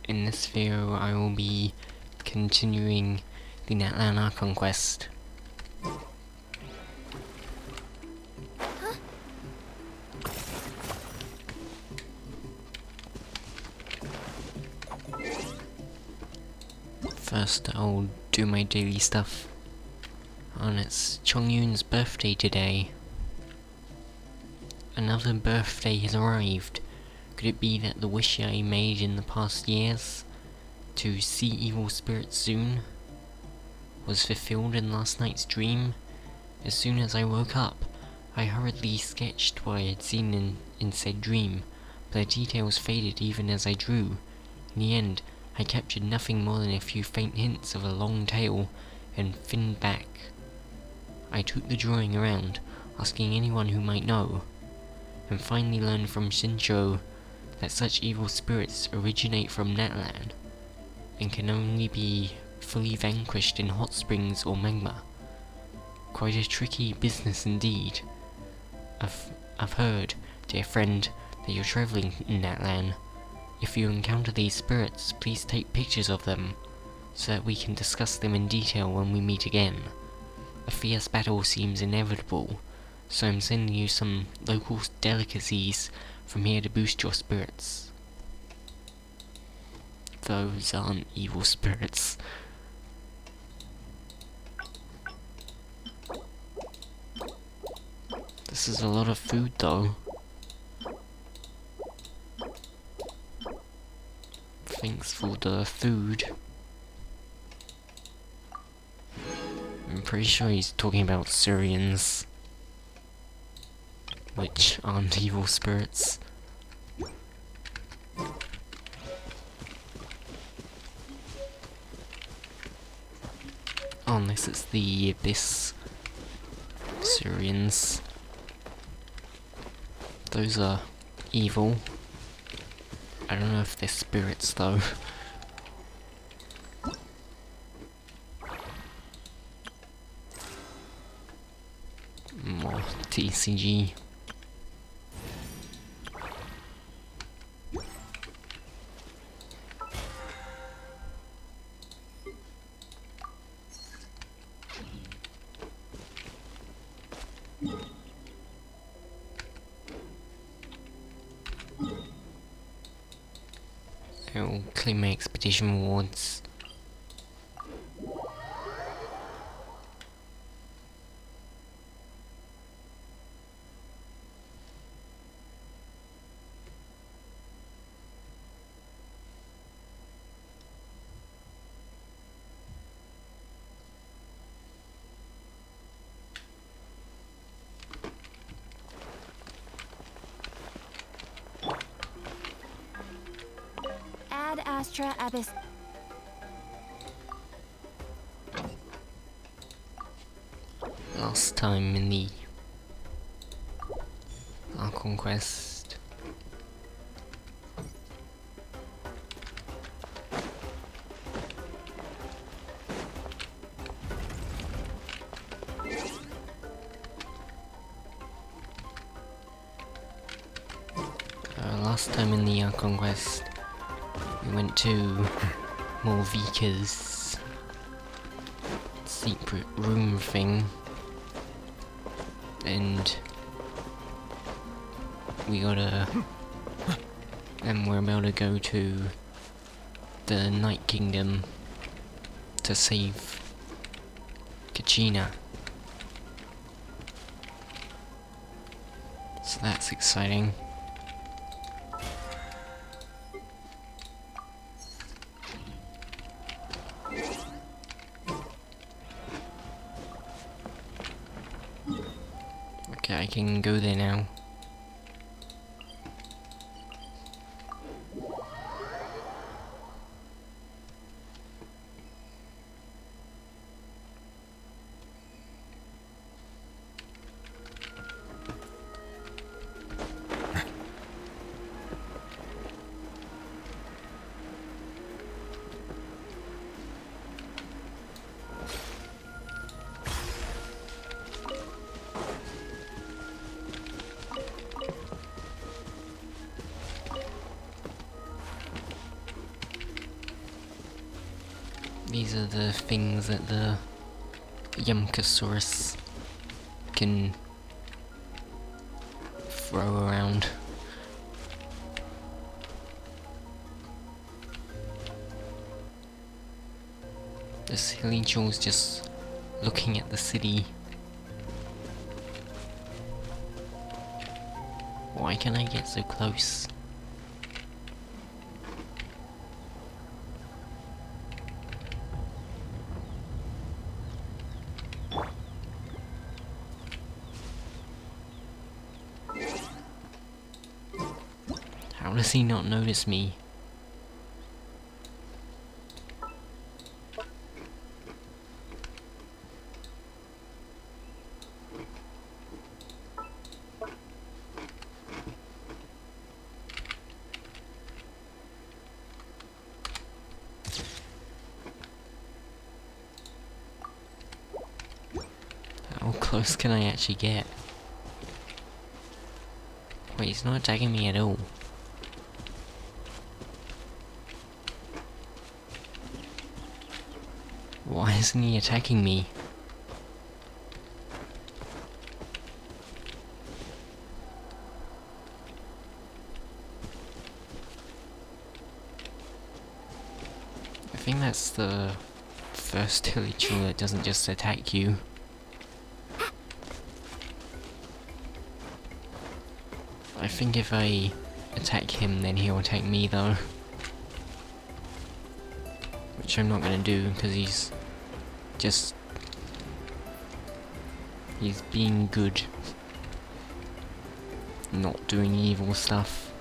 In this video I will be continuing the Netlana conquest. First I'll do my daily stuff. And it's Chongyun's birthday today. Another birthday has arrived. Could it be that the wish I made in the past years, to see evil spirits soon, was fulfilled in last night's dream? As soon as I woke up, I hurriedly sketched what I had seen in said dream, but the details faded even as I drew. In the end, I captured nothing more than a few faint hints of a long tail and finned back. I took the drawing around, asking anyone who might know, and finally learned from Shincho that such evil spirits originate from Natlan, and can only be fully vanquished in hot springs or magma. Quite a tricky business indeed. I've heard, dear friend, that you're travelling in Natlan. If you encounter these spirits, please take pictures of them, so that we can discuss them in detail when we meet again. A fierce battle seems inevitable, so I'm sending you some local delicacies from here to boost your spirits. Those aren't evil spirits. This is a lot of food though. Thanks for the food. I'm pretty sure he's talking about Syrians, which aren't evil spirits. Unless it's the Abyss Syrians. Those are evil. I don't know if they're spirits though. More TCG. I'll claim my expedition rewards. Astra Abyss. Last time in the our conquest, conquest, we went to Morvika's secret room thing, and we're about to go to the Night Kingdom to save Kachina. So that's exciting. Okay, I can go there now. These are the things that the Yumkasaurus can throw around. This hilly Joel's just looking at the city. Why can I get so close? How does he not notice me? How close can I actually get? Wait, he's not attacking me at all. Why isn't he attacking me? I think that's the first hilly Joel that doesn't just attack you. I think if I attack him, then he'll attack me though. Which I'm not gonna do, because he's being good. Not doing evil stuff.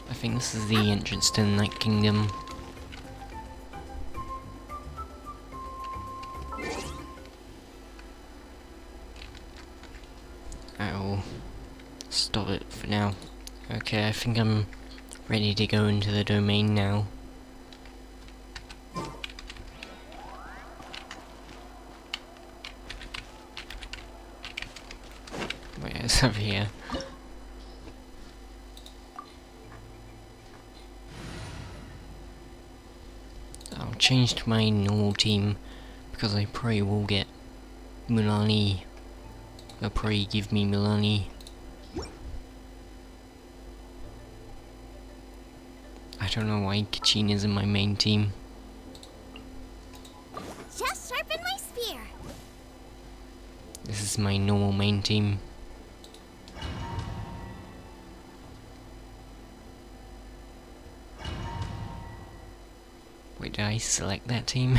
I think this is the entrance to the Night Kingdom. I'll stop it for now. Okay, I think I'm ready to go into the domain now. Wait, it's over here. I'll change to my normal team because I probably will get Mulani. They'll probably give me Mulani. I don't know why Kachina's in my main team. Just sharpen my spear. This is my normal main team. Wait, did I select that team?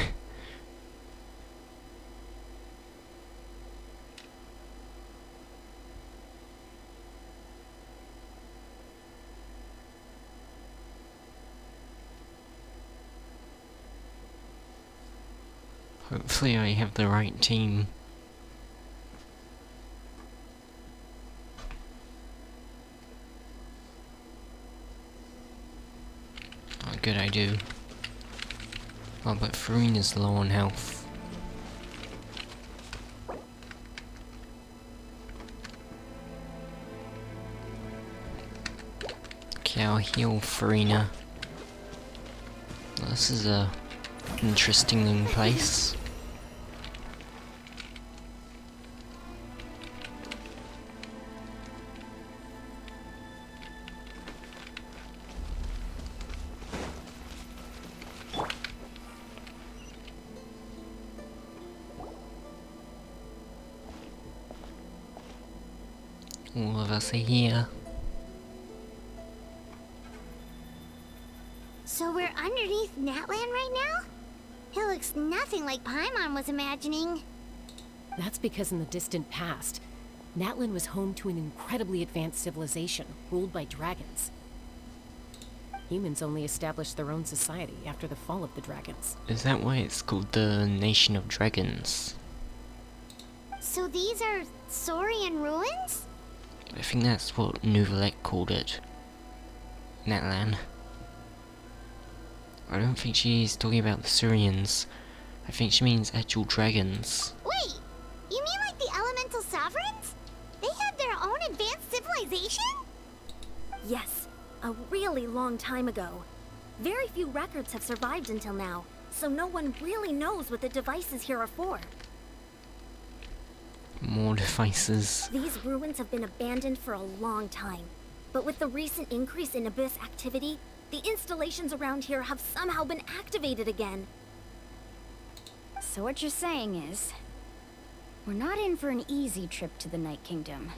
Hopefully I have the right team. Oh, good, I do. Oh, but Farina's low on health. Okay, I'll heal Farina. This is a interesting place. All of us are here. So we're underneath Natland right now? It looks nothing like Paimon was imagining. That's because in the distant past, Natlan was home to an incredibly advanced civilization ruled by dragons. Humans only established their own society after the fall of the dragons. Is that why it's called the Nation of Dragons? So these are Saurian ruins? I think that's what Nouvelette called it. Natlan. I don't think she's talking about the Surians. I think she means actual dragons. Wait, you mean civilization? Yes, a really long time ago. Very few records have survived until now, so no one really knows what the devices here are for. More devices. These ruins have been abandoned for a long time. But with the recent increase in Abyss activity, the installations around here have somehow been activated again. So what you're saying is, we're not in for an easy trip to the Night Kingdom.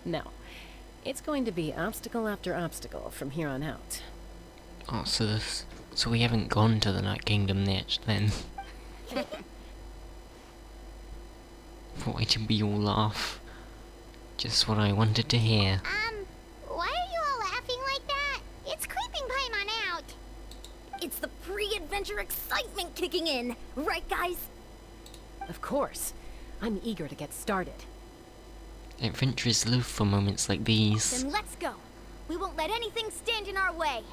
No. It's going to be obstacle after obstacle from here on out. Oh, so we haven't gone to the Night Kingdom yet, then. Thought it would be all laugh. Just what I wanted to hear. Why are you all laughing like that? It's creeping Paimon out. It's the pre-adventure excitement kicking in, right guys? Of course. I'm eager to get started. Adventurers live for moments like these. Then let's go. We won't let anything stand in our way.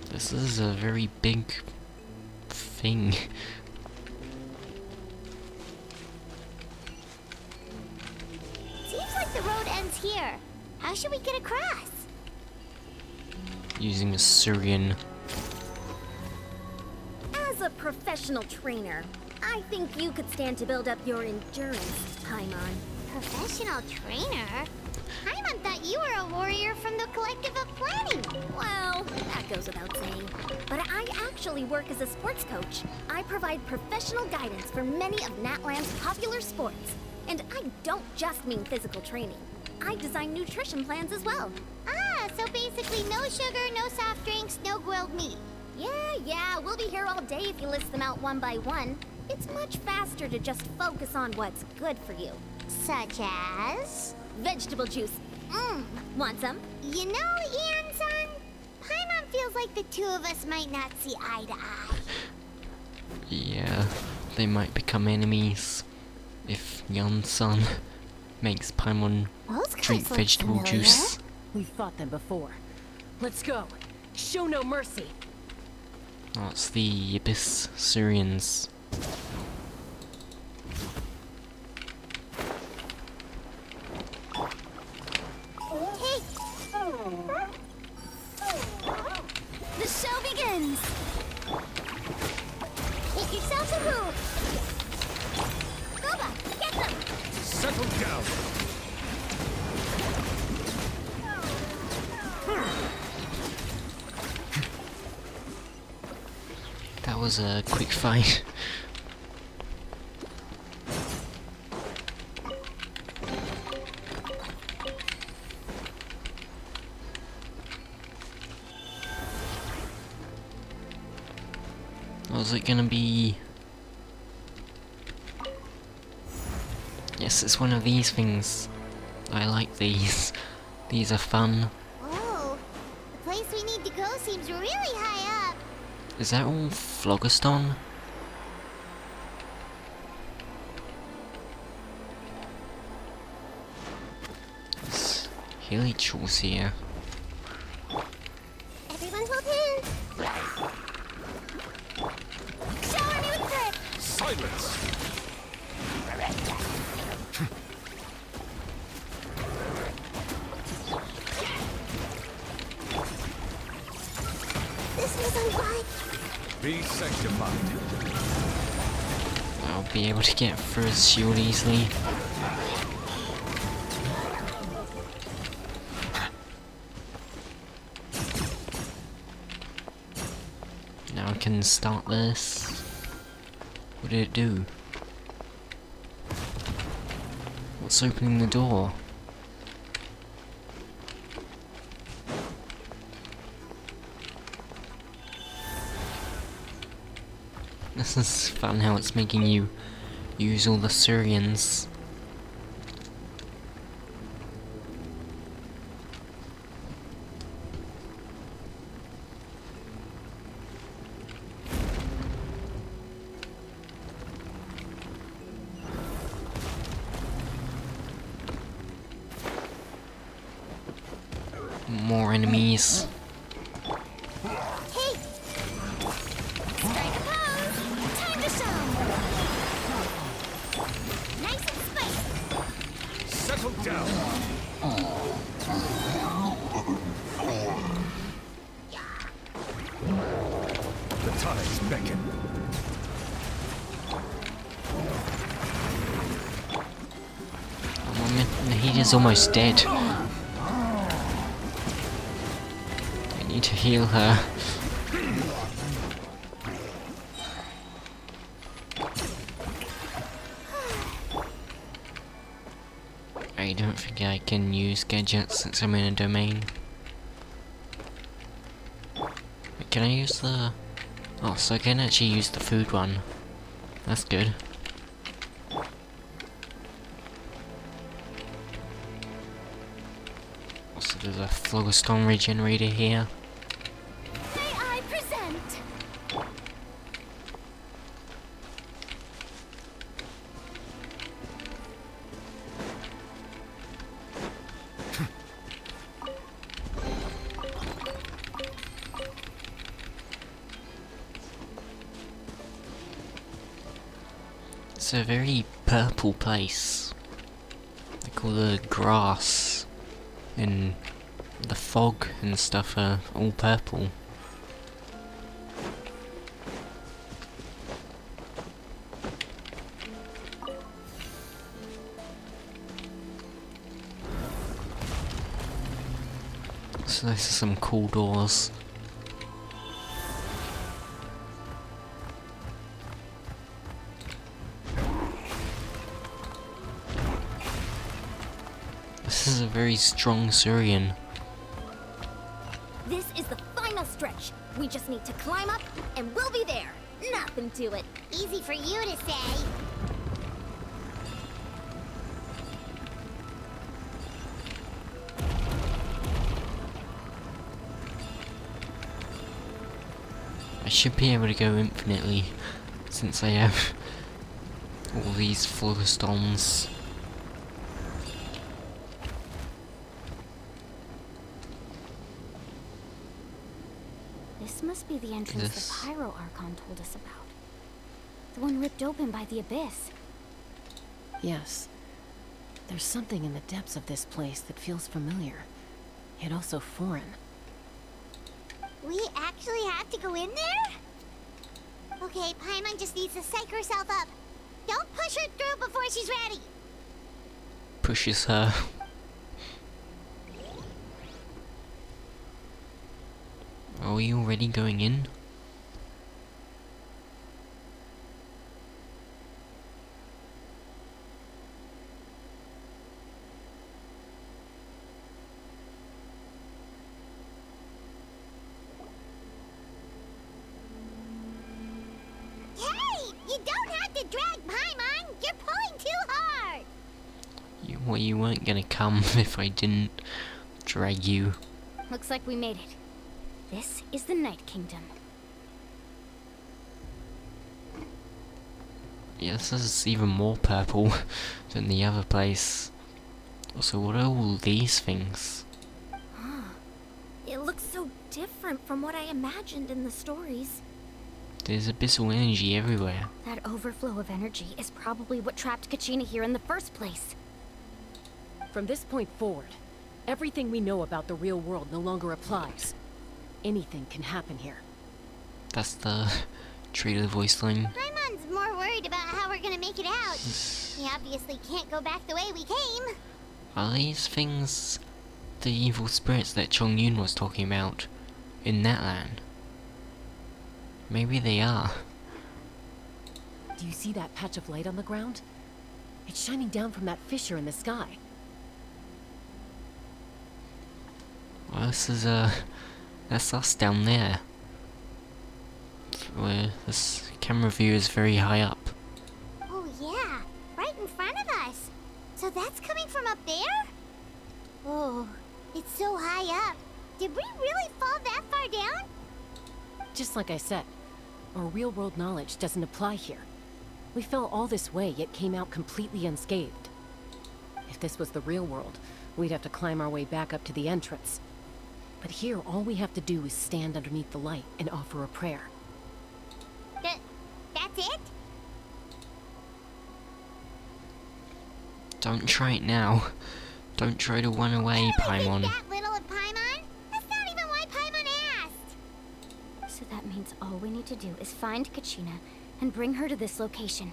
This is a very big thing. Seems like the road ends here. How should we get across? Using a Syrian. As a professional trainer, I think you could stand to build up your endurance, Paimon. Professional trainer? Paimon thought you were a warrior from the Collective of Planning. Well, that goes without saying. But I actually work as a sports coach. I provide professional guidance for many of Natland's popular sports. And I don't just mean physical training. I design nutrition plans as well. Ah, so basically no sugar, no soft drinks, no grilled meat. Yeah, we'll be here all day if you list them out one by one. It's much faster to just focus on what's good for you. Such as? Vegetable juice. Want some? You know, Ian-san, Paimon feels like the two of us might not see eye to eye. Yeah, they might become enemies if Yan-san makes Paimon Those guys drink look vegetable familiar. juice. We've fought them before. Let's go. Show no mercy. Oh, it's the Abyss Syrians. Hey, The show begins! get yourselves a move. Goba, get them! Settle down. That was a quick fight. Was it gonna be... Yes, it's one of these things. I like these. These are fun. Whoa, the place we need to go seems really high up. Is that all Phlogiston? It's Helichals here. Everyone hold hands. Shower me with grip. Silence. This isn't fun. Be sanctified. I'll be able to get through his shield easily. Now I can start this. What did it do? What's opening the door? This is fun how it's making you use all the Syrians. More enemies. Settle down. The tides beckon. Nahida's almost dead. I need to heal her. I don't think I can use gadgets since I'm in a domain. Wait, can I use the... Oh, so I can actually use the food one. That's good. Also, there's a phlogiston regenerator here. May I present? It's a very purple place. Like all the grass and the fog and stuff are all purple. So these are some cool doors. This is a very strong Surian. This is the final stretch. We just need to climb up, and we'll be there. Nothing to it. Easy for you to say. I should be able to go infinitely, since I have all these phlogistones. This must be the entrance This- the Pyro Archon told us about. The one ripped open by the abyss. Yes. There's something in the depths of this place that feels familiar, yet also foreign. We actually have to go in there? Okay, Paimon just needs to psych herself up. Don't push her through before she's ready. Pushes her. Are we already going in? Hey! You don't have to drag Paimon! You're pulling too hard! Well, you weren't gonna come if I didn't drag you. Looks like we made it. This is the Night Kingdom. Yeah, this is even more purple than the other place. Also, what are all these things? It looks so different from what I imagined in the stories. There's abyssal energy everywhere. That overflow of energy is probably what trapped Kachina here in the first place. From this point forward, everything we know about the real world no longer applies. Anything can happen here. That's the trailer voice line. Paimon's more worried about how we're gonna make it out. We obviously can't go back the way we came. Are these things the evil spirits that Chongyun was talking about in that land? Maybe they are. Do you see that patch of light on the ground? It's shining down from that fissure in the sky. Well, this is that's us down there. Where this camera view is very high up. Oh yeah, right in front of us. So that's coming from up there? Oh, it's so high up. Did we really fall that far down? Just like I said, our real-world knowledge doesn't apply here. We fell all this way, yet came out completely unscathed. If this was the real world, we'd have to climb our way back up to the entrance. But here, all we have to do is stand underneath the light and offer a prayer. That's it? Don't try it now. Don't try to run away, Paimon. That little of Paimon? That's not even why Paimon asked. So that means all we need to do is find Kachina and bring her to this location.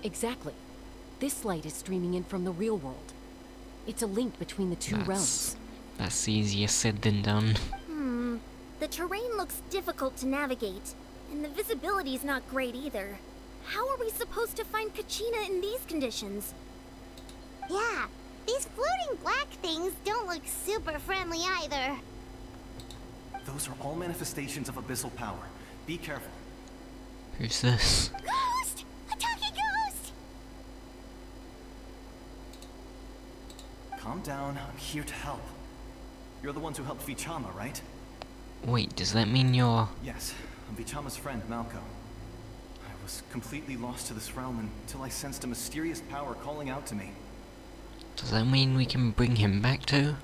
Exactly. This light is streaming in from the real world. It's a link between the two realms. That's easier said than done. The terrain looks difficult to navigate, and the visibility's not great either. How are we supposed to find Kachina in these conditions? Yeah, these floating black things don't look super friendly either. Those are all manifestations of abyssal power. Be careful. Who's this? Ghost! A talking ghost! Calm down, I'm here to help. You're the ones who helped Vichama, right? Wait, does that mean you're... Yes, I'm Vichama's friend, Malco. I was completely lost to this realm until I sensed a mysterious power calling out to me. Does that mean we can bring him back too?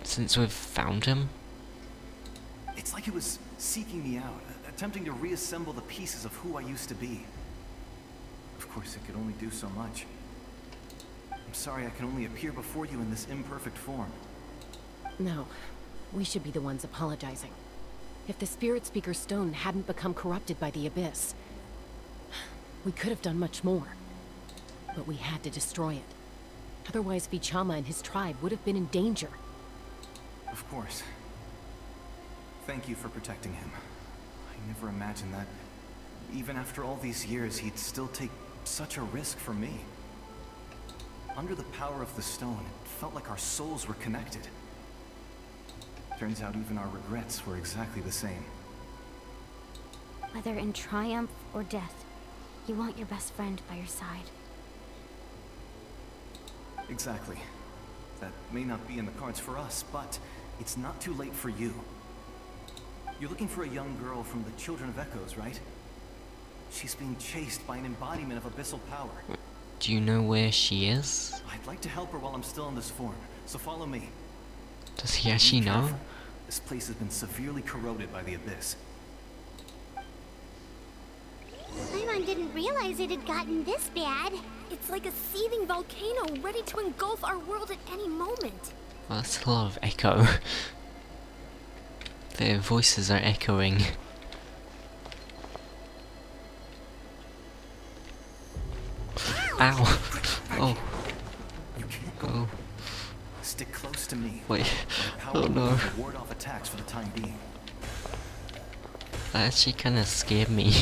Since we've found him? It's like it was seeking me out, attempting to reassemble the pieces of who I used to be. Of course, it could only do so much. I'm sorry I can only appear before you in this imperfect form. No, we should be the ones apologizing. If the Spirit Speaker's stone hadn't become corrupted by the Abyss, we could have done much more. But we had to destroy it. Otherwise, Vichama and his tribe would have been in danger. Of course. Thank you for protecting him. I never imagined that, even after all these years, he'd still take such a risk for me. Under the power of the stone, it felt like our souls were connected. Turns out even our regrets were exactly the same. Whether in triumph or death, you want your best friend by your side. Exactly. That may not be in the cards for us, but it's not too late for you. You're looking for a young girl from the Children of Echoes, right? She's being chased by an embodiment of abyssal power. Do you know where she is? I'd like to help her while I'm still in this form, so follow me. Does he actually Be know? careful. This place has been severely corroded by the Abyss. Paimon didn't realize it had gotten this bad. It's like a seething volcano ready to engulf our world at any moment. Well, that's a lot of echo. Their voices are echoing. Ow! Oh. You can't go. Oh. Stick close to me. Wait. My power Oh will no. ward off attacks for the time being. That actually kind of scared me.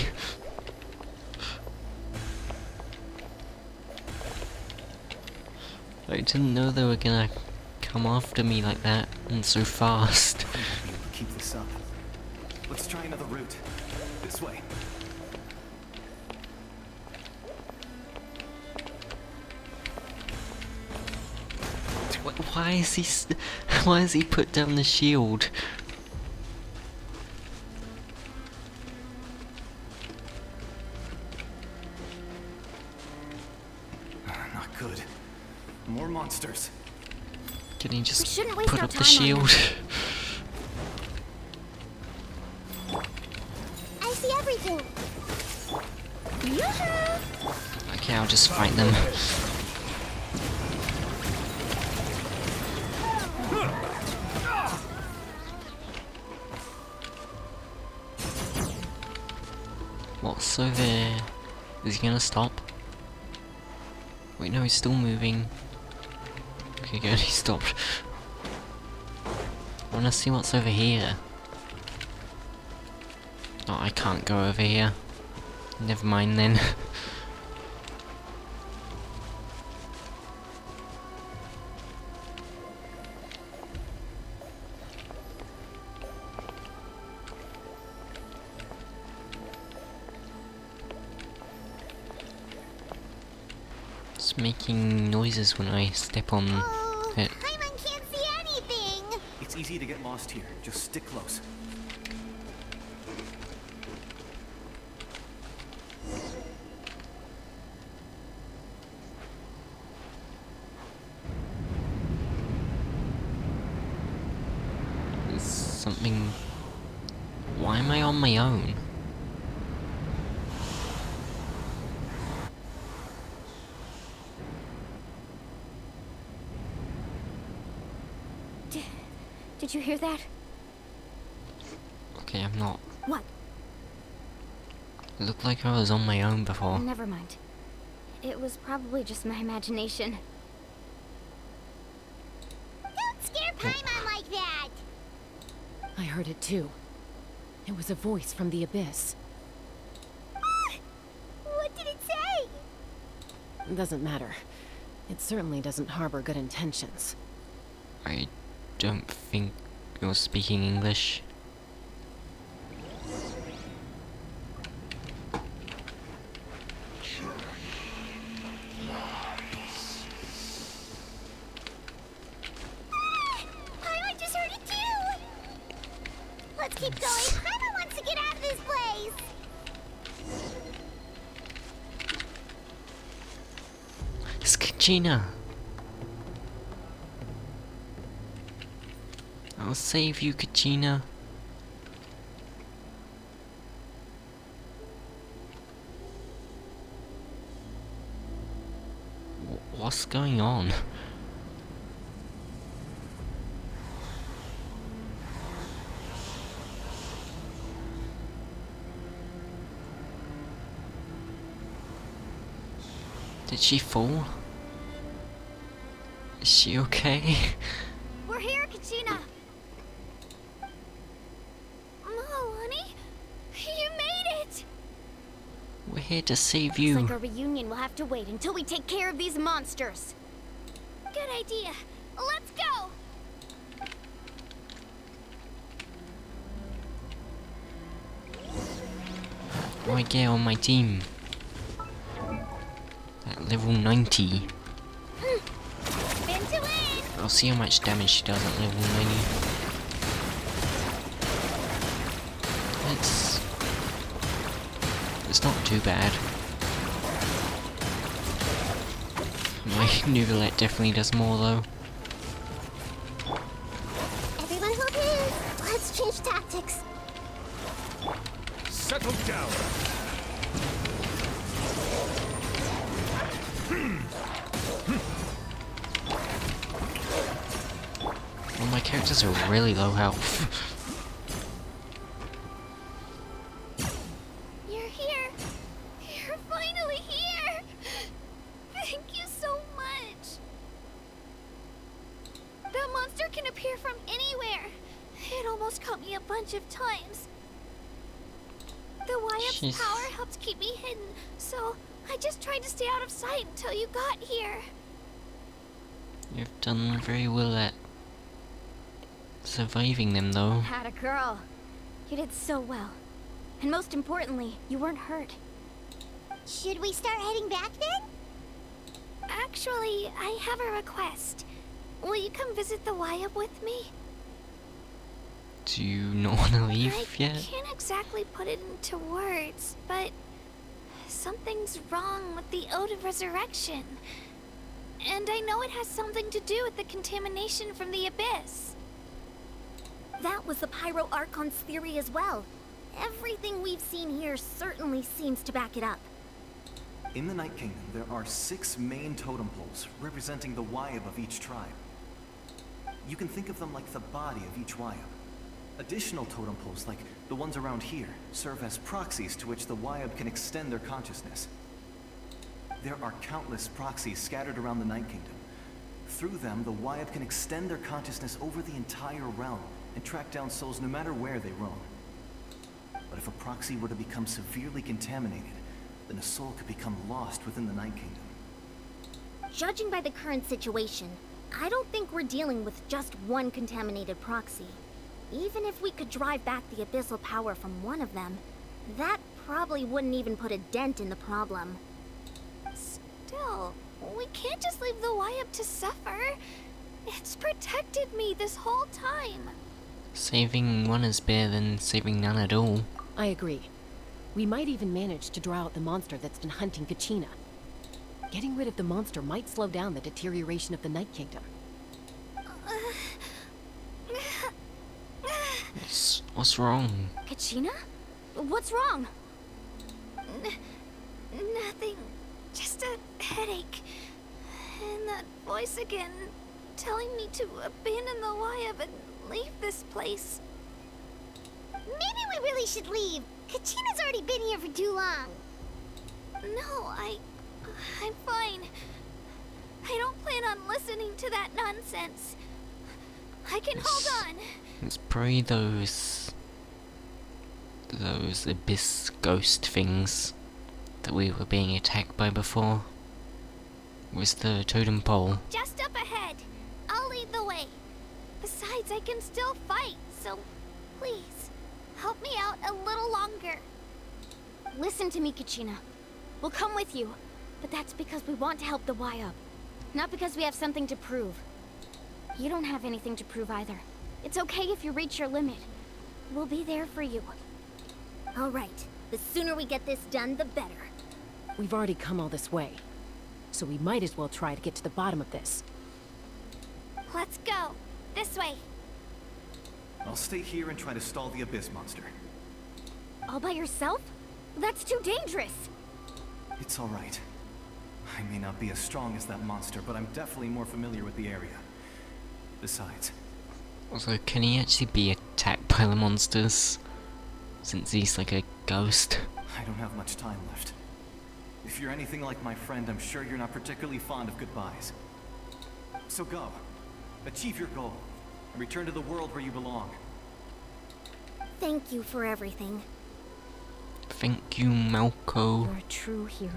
I didn't know they were gonna come after me like that and so fast. I think I'll be able to keep this up. Let's try another route. This way. Why is he? Why has he put down the shield? Not good. More monsters. Can he just shouldn't waste put our up the time on shield? I see everything. Okay, I'll just fight them. What's over there? Is he gonna stop? Wait, no, he's still moving. Okay, good, he stopped. I wanna see what's over here. Oh, I can't go over here. Never mind then. It's making noises when I step on Oh, it. Paimon can't see anything. It's easy to get lost here. Just stick close. There's something... Why am I on my own? Did you hear that? Okay, I'm not. What? It looked like I was on my own before. Never mind. It was probably just my imagination. Don't scare Paimon like that! I heard it too. It was a voice from the abyss. What did it say? It doesn't matter. It certainly doesn't harbor good intentions. I don't think you're speaking English. Paimon just heard it too! Let's keep going. Paimon wants to get out of this place! It's Kachina! I'll save you, Kachina. What's going on? Did she fall? Is she okay? We're here, Kachina! Oh, honey? You made it! We're here to save Looks you. like our reunion will have to wait until we take care of these monsters. Good idea. Let's go! Right, get on my team. At level 90. Spin to win! I'll see how much damage she does at level 90. It's not too bad. My Nuvolette definitely does more though. Everyone hold hands. Let's change tactics. Settle down. Well, my characters are really low health. You're here. You're finally here. Thank you so much. That monster can appear from anywhere. It almost caught me a bunch of times. The Wyap's She's- power helped keep me hidden, so I just tried to stay out of sight until you got here. You've done very well at surviving them though. Had a girl. You did so well. And most importantly, you weren't hurt. Should we start heading back then? Actually, I have a request. Will you come visit the Wyap with me? Do you not want to leave I yet? can't exactly put it into words, but something's wrong with the Ode of Resurrection. And I know it has something to do with the contamination from the Abyss. That was the Pyro Archon's theory as well. Everything we've seen here certainly seems to back it up. In the Night Kingdom, there are 6 main totem poles representing the Wyap of each tribe. You can think of them like the body of each Wyap. Additional totem poles, like the ones around here, serve as proxies to which the Wyap can extend their consciousness. There are countless proxies scattered around the Night Kingdom. Through them, the Wyap can extend their consciousness over the entire realm and track down souls no matter where they roam. But if a proxy were to become severely contaminated, then a soul could become lost within the Night Kingdom. Judging by the current situation, I don't think we're dealing with just one contaminated proxy. Even if we could drive back the abyssal power from one of them, that probably wouldn't even put a dent in the problem. Still, we can't just leave the Wyap to suffer. It's protected me this whole time. Saving one is better than saving none at all. I agree. We might even manage to draw out the monster that's been hunting Kachina. Getting rid of the monster might slow down the deterioration of the Night Kingdom. What's wrong? Kachina? What's wrong? Nothing. Just a headache. And that voice again, telling me to abandon the Wyap and leave this place. Maybe we really should leave. Kachina's already been here for too long. No, I'm fine. I don't plan on listening to that nonsense. I can hold on. It's probably those abyss ghost things that we were being attacked by before. Was the totem pole. Just up ahead. I'll lead the way. Besides, I can still fight, so please, help me out a little longer. Listen to me, Kachina. We'll come with you, but that's because we want to help the Y-Up. Not because we have something to prove. You don't have anything to prove either. It's okay if you reach your limit. We'll be there for you. All right. The sooner we get this done, the better. We've already come all this way, so we might as well try to get to the bottom of this. Let's go. This way. I'll stay here and try to stall the Abyss monster. All by yourself? That's too dangerous. It's all right. I may not be as strong as that monster, but I'm definitely more familiar with the area. Besides... Also, can he actually be attacked by the monsters? Since he's like a ghost. I don't have much time left. If you're anything like my friend, I'm sure you're not particularly fond of goodbyes. So go. Achieve your goal. And return to the world where you belong. Thank you for everything. Thank you, Malco. You're a true hero.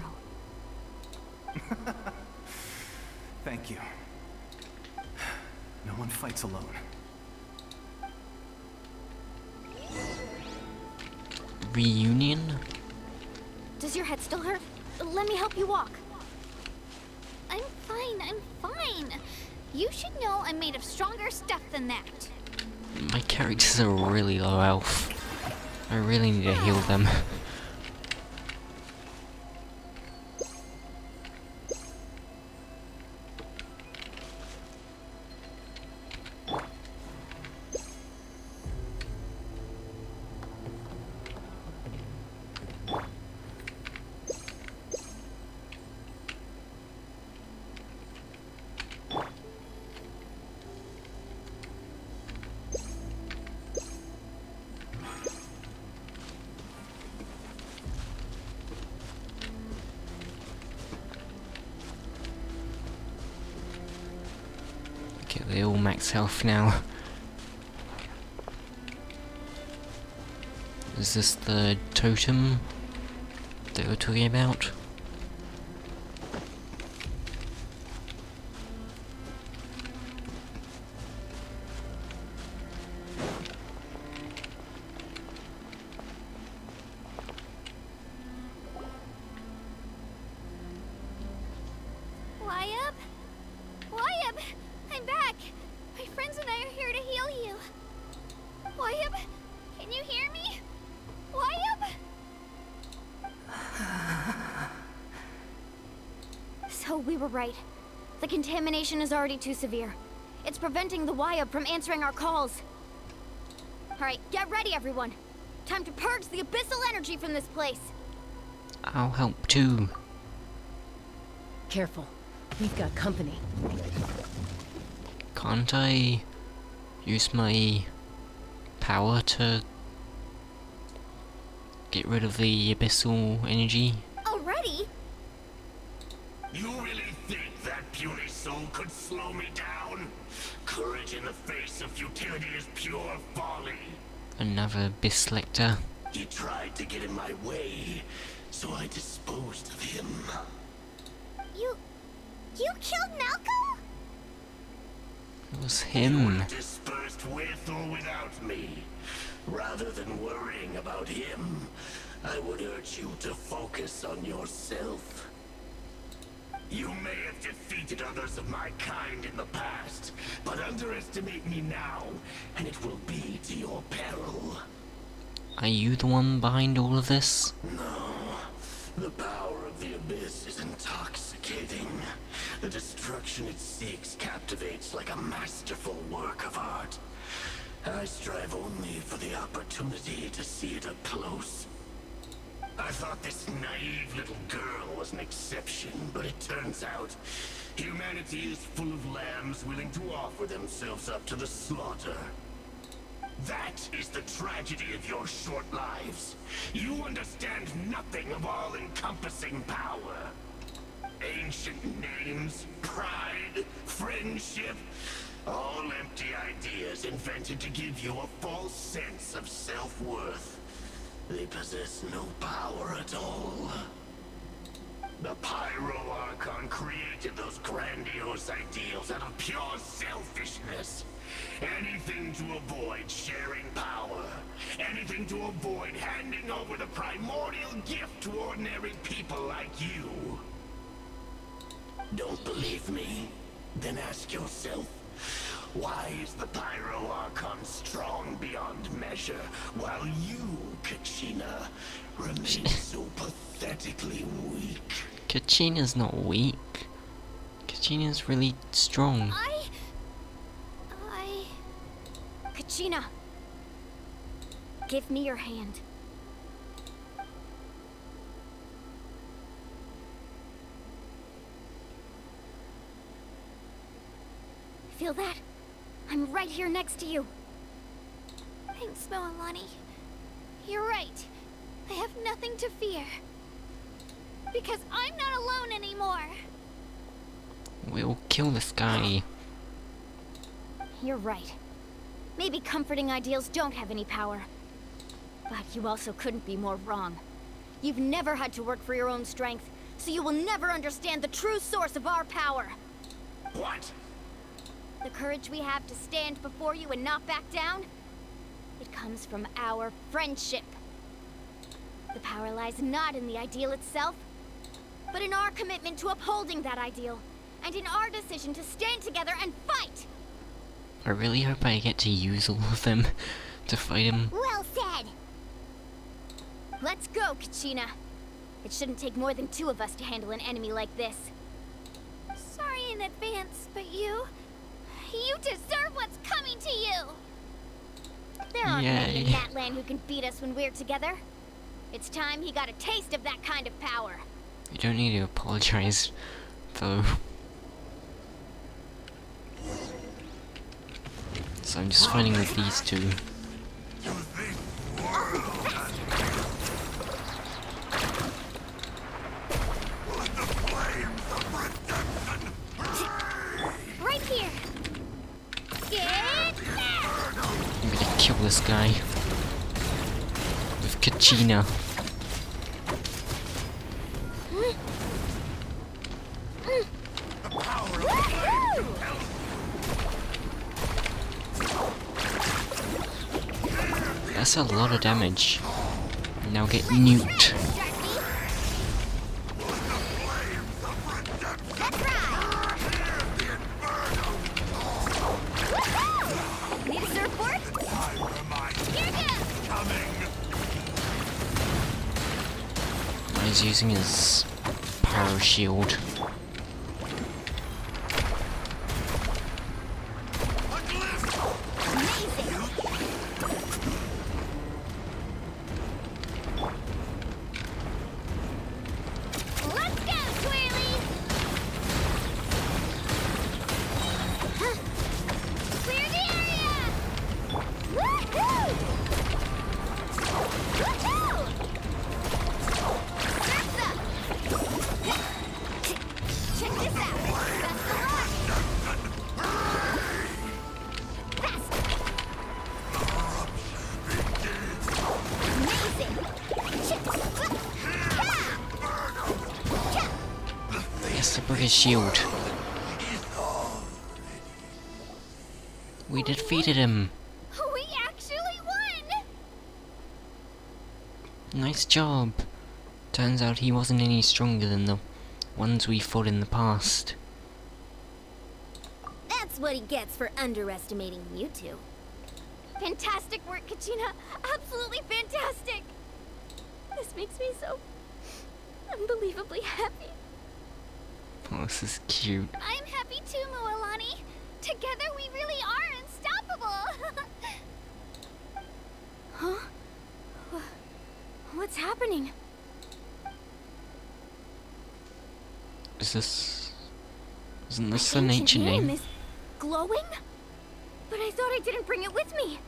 Thank you. No one fights alone. Reunion? Does your head still hurt? Let me help you walk. I'm fine. You should know I'm made of stronger stuff than that. My characters are really low health. I really need to heal them. Okay, they all max health now. Is this the totem that we're talking about? Y-Up, I'm back. My friends and I are here to heal you. Y-Up, can you hear me? Y-Up. So we were right. The contamination is already too severe. It's preventing the Y-Up from answering our calls. Alright, get ready everyone. Time to purge the abyssal energy from this place. I'll help too. Careful. We've got company. Can't I use my power to get rid of the abyssal energy? Already? You really think that puny soul could slow me down? Courage in the face of futility is pure folly. Another abyss lector. He tried to get in my way, so I disposed of him. You killed Malcolm? It was You him. were dispersed with or without me. Rather than worrying about him, I would urge you to focus on yourself. You may have defeated others of my kind in the past, but underestimate me now, and it will be to your peril. Are you the one behind all of this? No. The power of the Abyss is intoxicating. The destruction it seeks captivates like a masterful work of art. I strive only for the opportunity to see it up close. I thought this naive little girl was an exception, but it turns out humanity is full of lambs willing to offer themselves up to the slaughter. That is the tragedy of your short lives. You understand nothing of all-encompassing power. Ancient names, pride, friendship, all empty ideas invented to give you a false sense of self-worth. They possess no power at all. The Pyro Archon created those grandiose ideals out of pure selfishness. Anything to avoid sharing power. Anything to avoid handing over the primordial gift to ordinary people like you. Don't believe me? Then ask yourself, why is the Pyro Archon strong beyond measure, while you, Kachina, remain so pathetically weak? Kachina's not weak. Kachina's really strong. Kachina, give me your hand. Feel that? I'm right here next to you. Thanks, Moalani. You're right. I have nothing to fear. Because I'm not alone anymore. We'll kill this guy. You're right. Maybe comforting ideals don't have any power. But you also couldn't be more wrong. You've never had to work for your own strength, so you will never understand the true source of our power. What? The courage we have to stand before you and not back down, it comes from our friendship. The power lies not in the ideal itself, but in our commitment to upholding that ideal, and in our decision to stand together and fight! I really hope I get to use all of them to fight him. Well said! Let's go, Kachina. It shouldn't take more than 2 of us to handle an enemy like this. Sorry in advance, but you deserve what's coming to you! There aren't many in Yay. Natlan who can beat us when we're together. It's time he got a taste of that kind of power. You don't need to apologize, though. So I'm just fighting with these two. Right here! Get I'm gonna kill this guy. With Kachina. That's a lot of damage. Now get nuked. Need a surfboard? He's using his power shield. Let's go, Twirly! Clear the area! Woohoo! Woohoo! Surf's up! Check this out! Best of luck! Fast! Amazing! Yes, to break his shield. We defeated him. We actually won! Nice job. Turns out he wasn't any stronger than the ones we fought in the past. That's what he gets for underestimating you two. Fantastic work, Kachina! Absolutely fantastic! This makes me so unbelievably happy. Oh, this is cute. I'm happy too, Moalani. Together we really are unstoppable. Huh? What's happening? Isn't this the Ancient nature name? is glowing? But I thought I didn't bring it with me.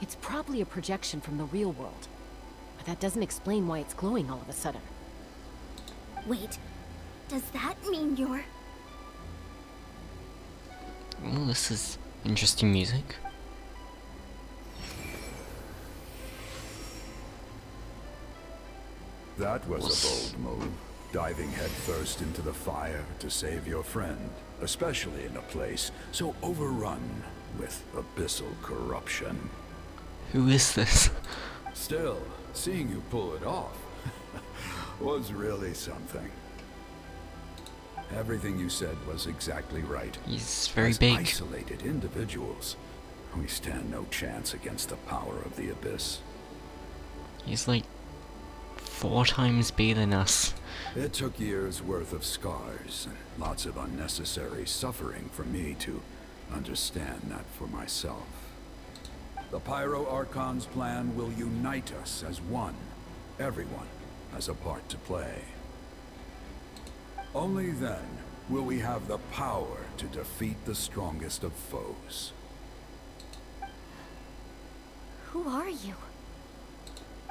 It's probably a projection from the real world. But that doesn't explain why it's glowing all of a sudden. Wait, does that mean you're... Oh, this is interesting music. That was a bold move. Diving headfirst into the fire to save your friend, especially in a place so overrun with abyssal corruption. Who is this? Still, seeing you pull it off was really something. Everything you said was exactly right. He's very As big. isolated individuals, we stand no chance against the power of the Abyss. He's like 4 times bigger than us. It took years worth of scars and lots of unnecessary suffering for me to understand that for myself. The Pyro Archon's plan will unite us as one. Everyone has a part to play. Only then will we have the power to defeat the strongest of foes. Who are you?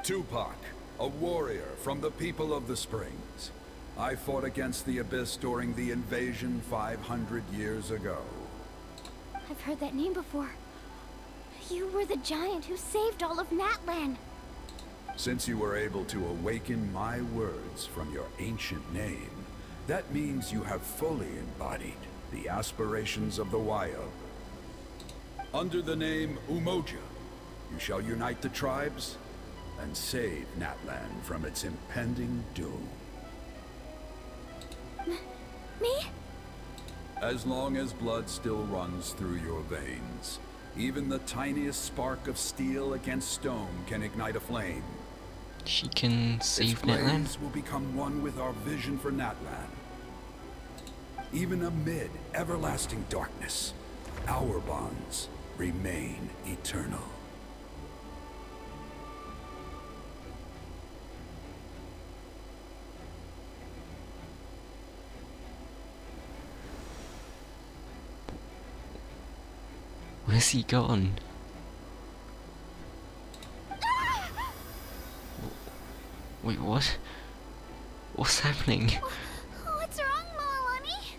Tupac, a warrior from the people of the Springs. I fought against the Abyss during the invasion 500 years ago. I've heard that name before. You were the giant who saved all of Natlan. Since you were able to awaken my words from your ancient name, that means you have fully embodied the aspirations of the Waiab. Under the name Umoja, you shall unite the tribes and save Natlan from its impending doom. Me? As long as blood still runs through your veins, even the tiniest spark of steel against stone can ignite a flame. She can Its save Natlan? flames will become one with our vision for Natlan. Even amid everlasting darkness, our bonds remain eternal. Where's he gone? Wait, what? What's happening? What's wrong, Milani?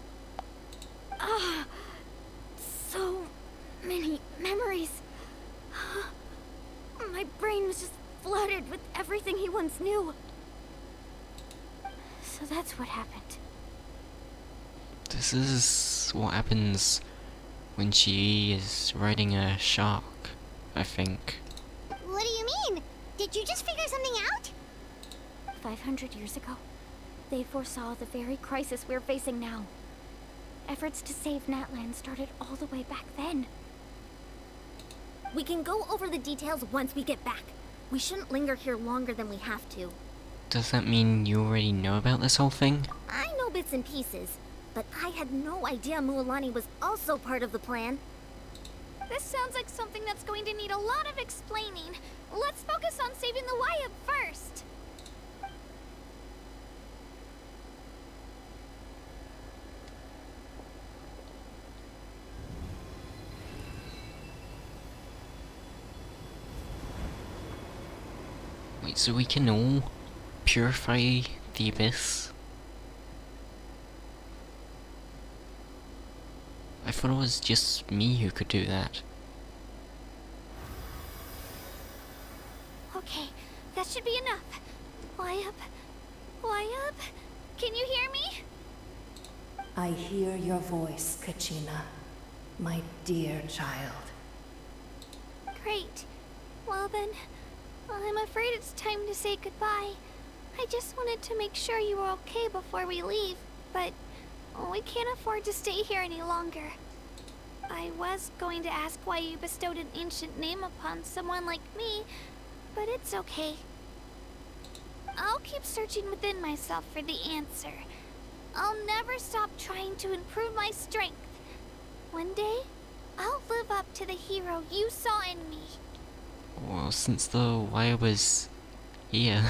Ah, so many memories. My brain was just flooded with everything he once knew. So that's what happened. This is what happens when she is riding a shark, I think. What do you mean? Did you just figure something out? 500 years ago, they foresaw the very crisis we're facing now. Efforts to save Natlan started all the way back then. We can go over the details once we get back. We shouldn't linger here longer than we have to. Does that mean you already know about this whole thing? I know bits and pieces, but I had no idea Mualani was also part of the plan. This sounds like something that's going to need a lot of explaining. Let's focus on saving the Waiab first. Wait, so we can all purify the Abyss? I thought it was just me who could do that. Okay, that should be enough. Waiab? Waiab? Can you hear me? I hear your voice, Kachina, my dear child. Great. Well then, I'm afraid it's time to say goodbye. I just wanted to make sure you were okay before we leave, but we can't afford to stay here any longer. I was going to ask why you bestowed an ancient name upon someone like me, but it's okay. I'll keep searching within myself for the answer. I'll never stop trying to improve my strength. One day, I'll live up to the hero you saw in me. Well, since the wire was here,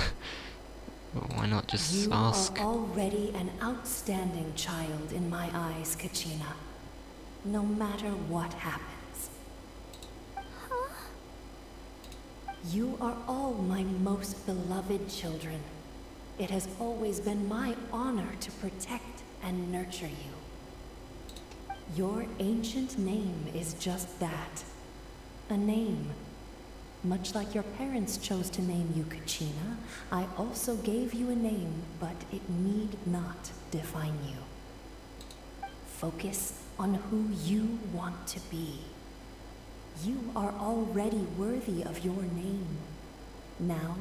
why not just You ask? are already an outstanding child in my eyes, Kachina. No matter what happens. Huh? You are all my most beloved children. It has always been my honor to protect and nurture you. Your ancient name is just that. A name. Much like your parents chose to name you Kachina, I also gave you a name, but it need not define you. Focus on who you want to be. You are already worthy of your name. Now,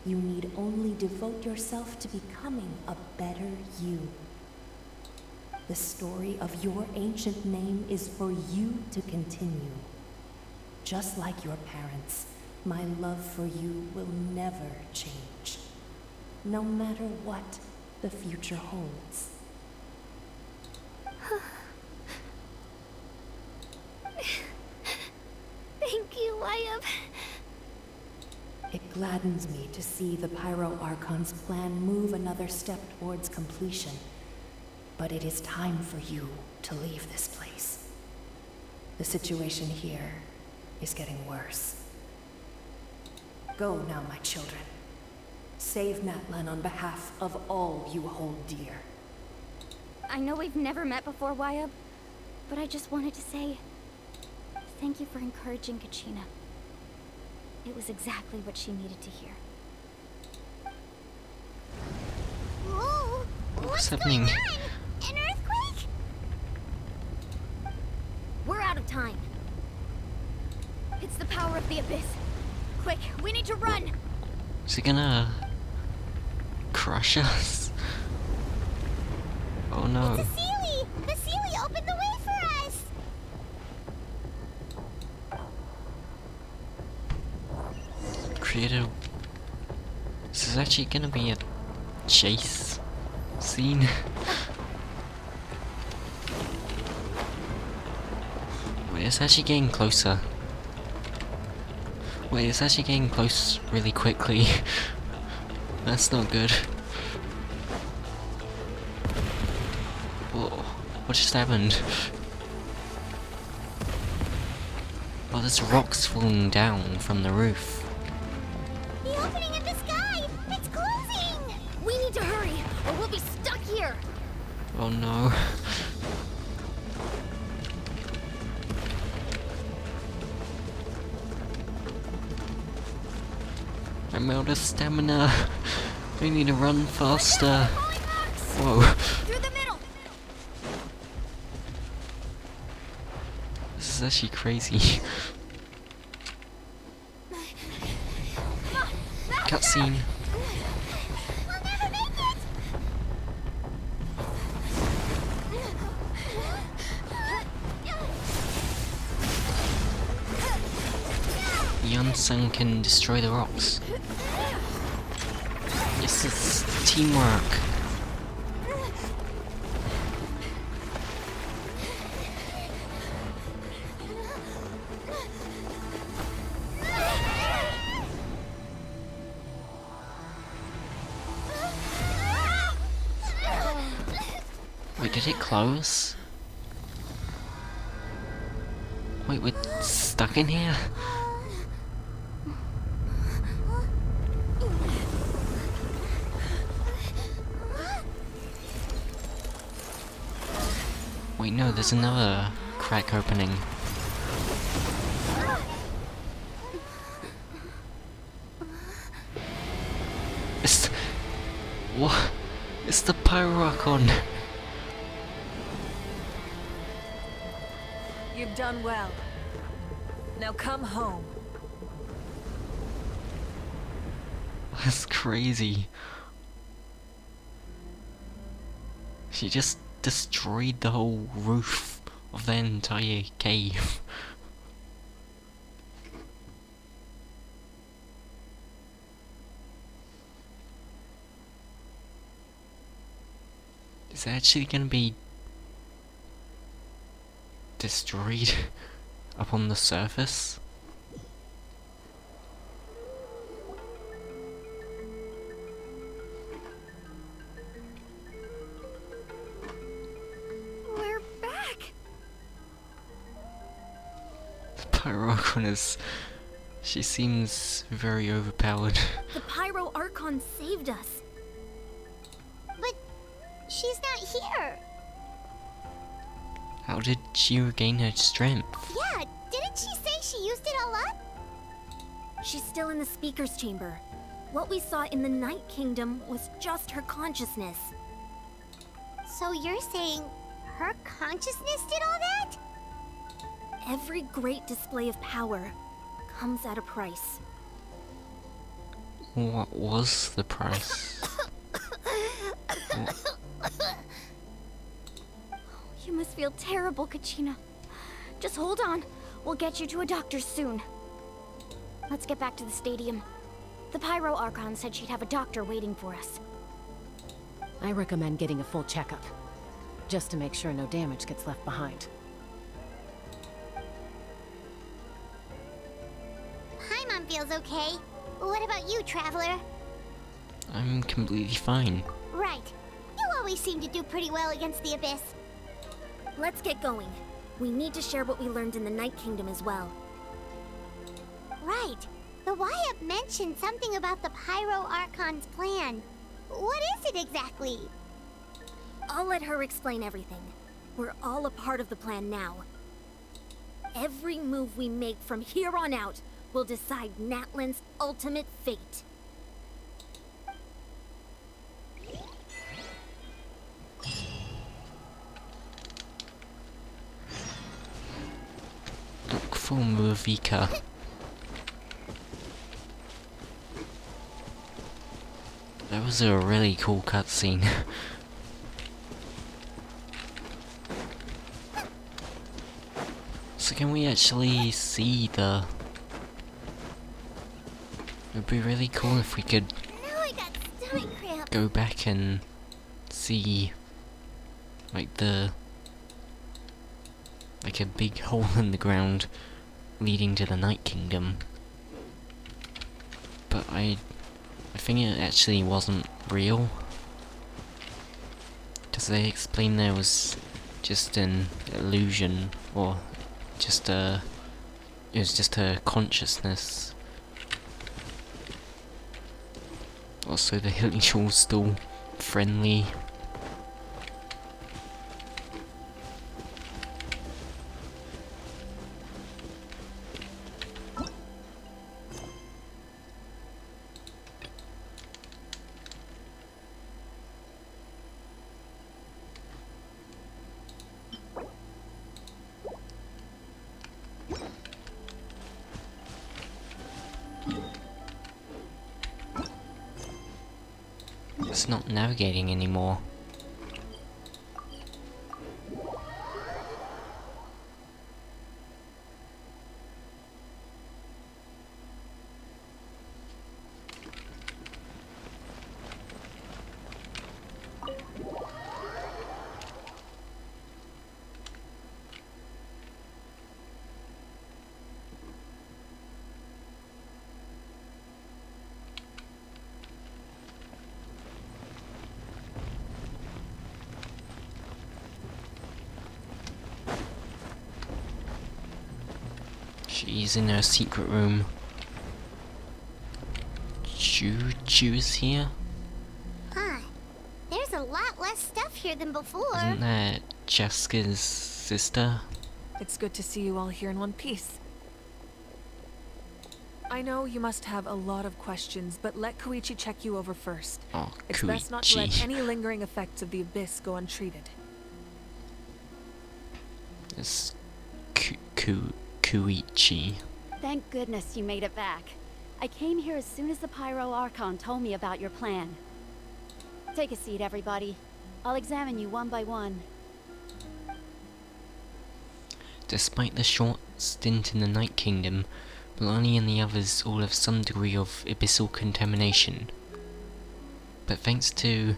you need only devote yourself to becoming a better you. The story of your ancient name is for you to continue. Just like your parents, my love for you will never change, no matter what the future holds. Thank you, Wyatt. It gladdens me to see the Pyro Archon's plan move another step towards completion. But it is time for you to leave this place. The situation here is getting worse. Go now, my children. Save Natlan on behalf of all you hold dear. I know we've never met before, Wyatt, but I just wanted to say thank you for encouraging Kachina. It was exactly what she needed to hear. Whoa! What's happening? Going on? An earthquake? We're out of time. It's the power of the Abyss. Quick, we need to run! Is it gonna crush us? Oh no. It's a Sealy! The Sealy opened the way for us! Creative. This is actually gonna be a chase scene. Wait, it's actually getting closer. Wait, it's actually getting close really quickly. That's not good. Whoa, what just happened? Oh, there's rocks falling down from the roof. The opening in the sky! It's closing! We need to hurry, or we'll be stuck here! Oh no. I'm out of stamina. We need to run faster. Whoa. Through the middle! This is actually crazy. Cutscene. We'll never make it! The unsung can destroy the rocks. This is teamwork. Wait, did it close? Wait, we're stuck in here? Wait, no, there's another crack opening. It's... What? It's the Pyrocon! You've done well. Now come home. That's crazy. She just destroyed the whole roof of the entire cave. Is it actually gonna be destroyed up on the surface? We're back. The Pyrocon is She seems very overpowered. The Pyro Archon saved us. But she's not here. How did she regain her strength? Yeah, didn't she say she used it all up? She's still in the Speaker's Chamber. What we saw in the Night Kingdom was just her consciousness. So you're saying her consciousness did all that? Every great display of power comes at a price. What was the price? You must feel terrible, Kachina. Just hold on. We'll get you to a doctor soon. Let's get back to the stadium. The Pyro Archon said she'd have a doctor waiting for us. I recommend getting a full checkup, just to make sure no damage gets left behind. Paimon feels okay. What about you, Traveler? I'm completely fine. Right. You always seem to do pretty well against the Abyss. Let's get going. We need to share what we learned in the Night Kingdom as well. Right. The Wyatt mentioned something about the Pyro Archon's plan. What is it exactly? I'll let her explain everything. We're all a part of the plan now. Every move we make from here on out will decide Natlan's ultimate fate. Look for Murvika. That was a really cool cutscene. So can we actually see the... It would be really cool if we could Now I got stomach cramp. go back and see like a big hole in the ground leading to the Night Kingdom. But I think it actually wasn't real. Because they explained there was just an illusion, or just it was just her consciousness. Also, the Hillshaw's still friendly. It's not navigating anymore. She's in her secret room. Choo's here? Huh. There's a lot less stuff here than before. Isn't that Jessica's sister? It's good to see you all here in one piece. I know you must have a lot of questions, but let Koichi check you over first. Oh, It's best not to let Koichi. any lingering effects of the Abyss go untreated. It's Koichi. Thank goodness you made it back. I came here as soon as the Pyro Archon told me about your plan. Take a seat, everybody. I'll examine you one by one. Despite the short stint in the Night Kingdom, Milani and the others all have some degree of abyssal contamination. But thanks to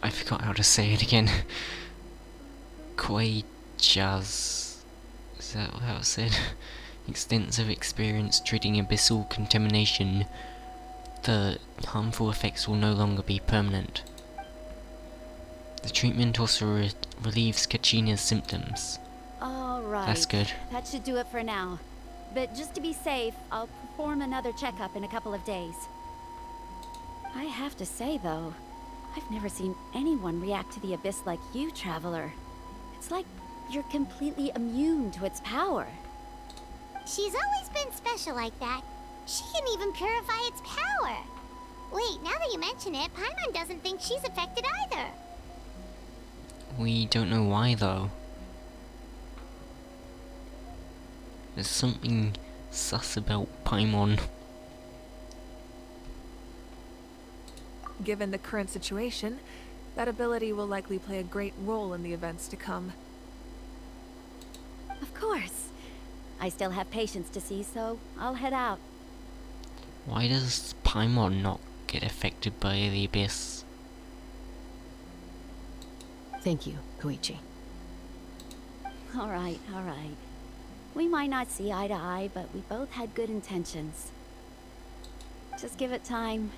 I forgot how to say it again. Jazz. Is that how it's said? Extensive experience treating abyssal contamination, the harmful effects will no longer be permanent. The treatment also relieves Kachina's symptoms. Alright. That's good. That should do it for now. But just to be safe, I'll perform another checkup in a couple of days. I have to say, though, I've never seen anyone react to the Abyss like you, Traveler. It's like you're completely immune to its power. She's always been special like that. She can even purify its power. Wait, now that you mention it, Paimon doesn't think she's affected either. We don't know why, though. There's something sus about Paimon. Given the current situation, that ability will likely play a great role in the events to come. Of course. I still have patients to see, so I'll head out. Why does Paimon not get affected by the Abyss? Thank you, Koichi. Alright. We might not see eye to eye, but we both had good intentions. Just give it time.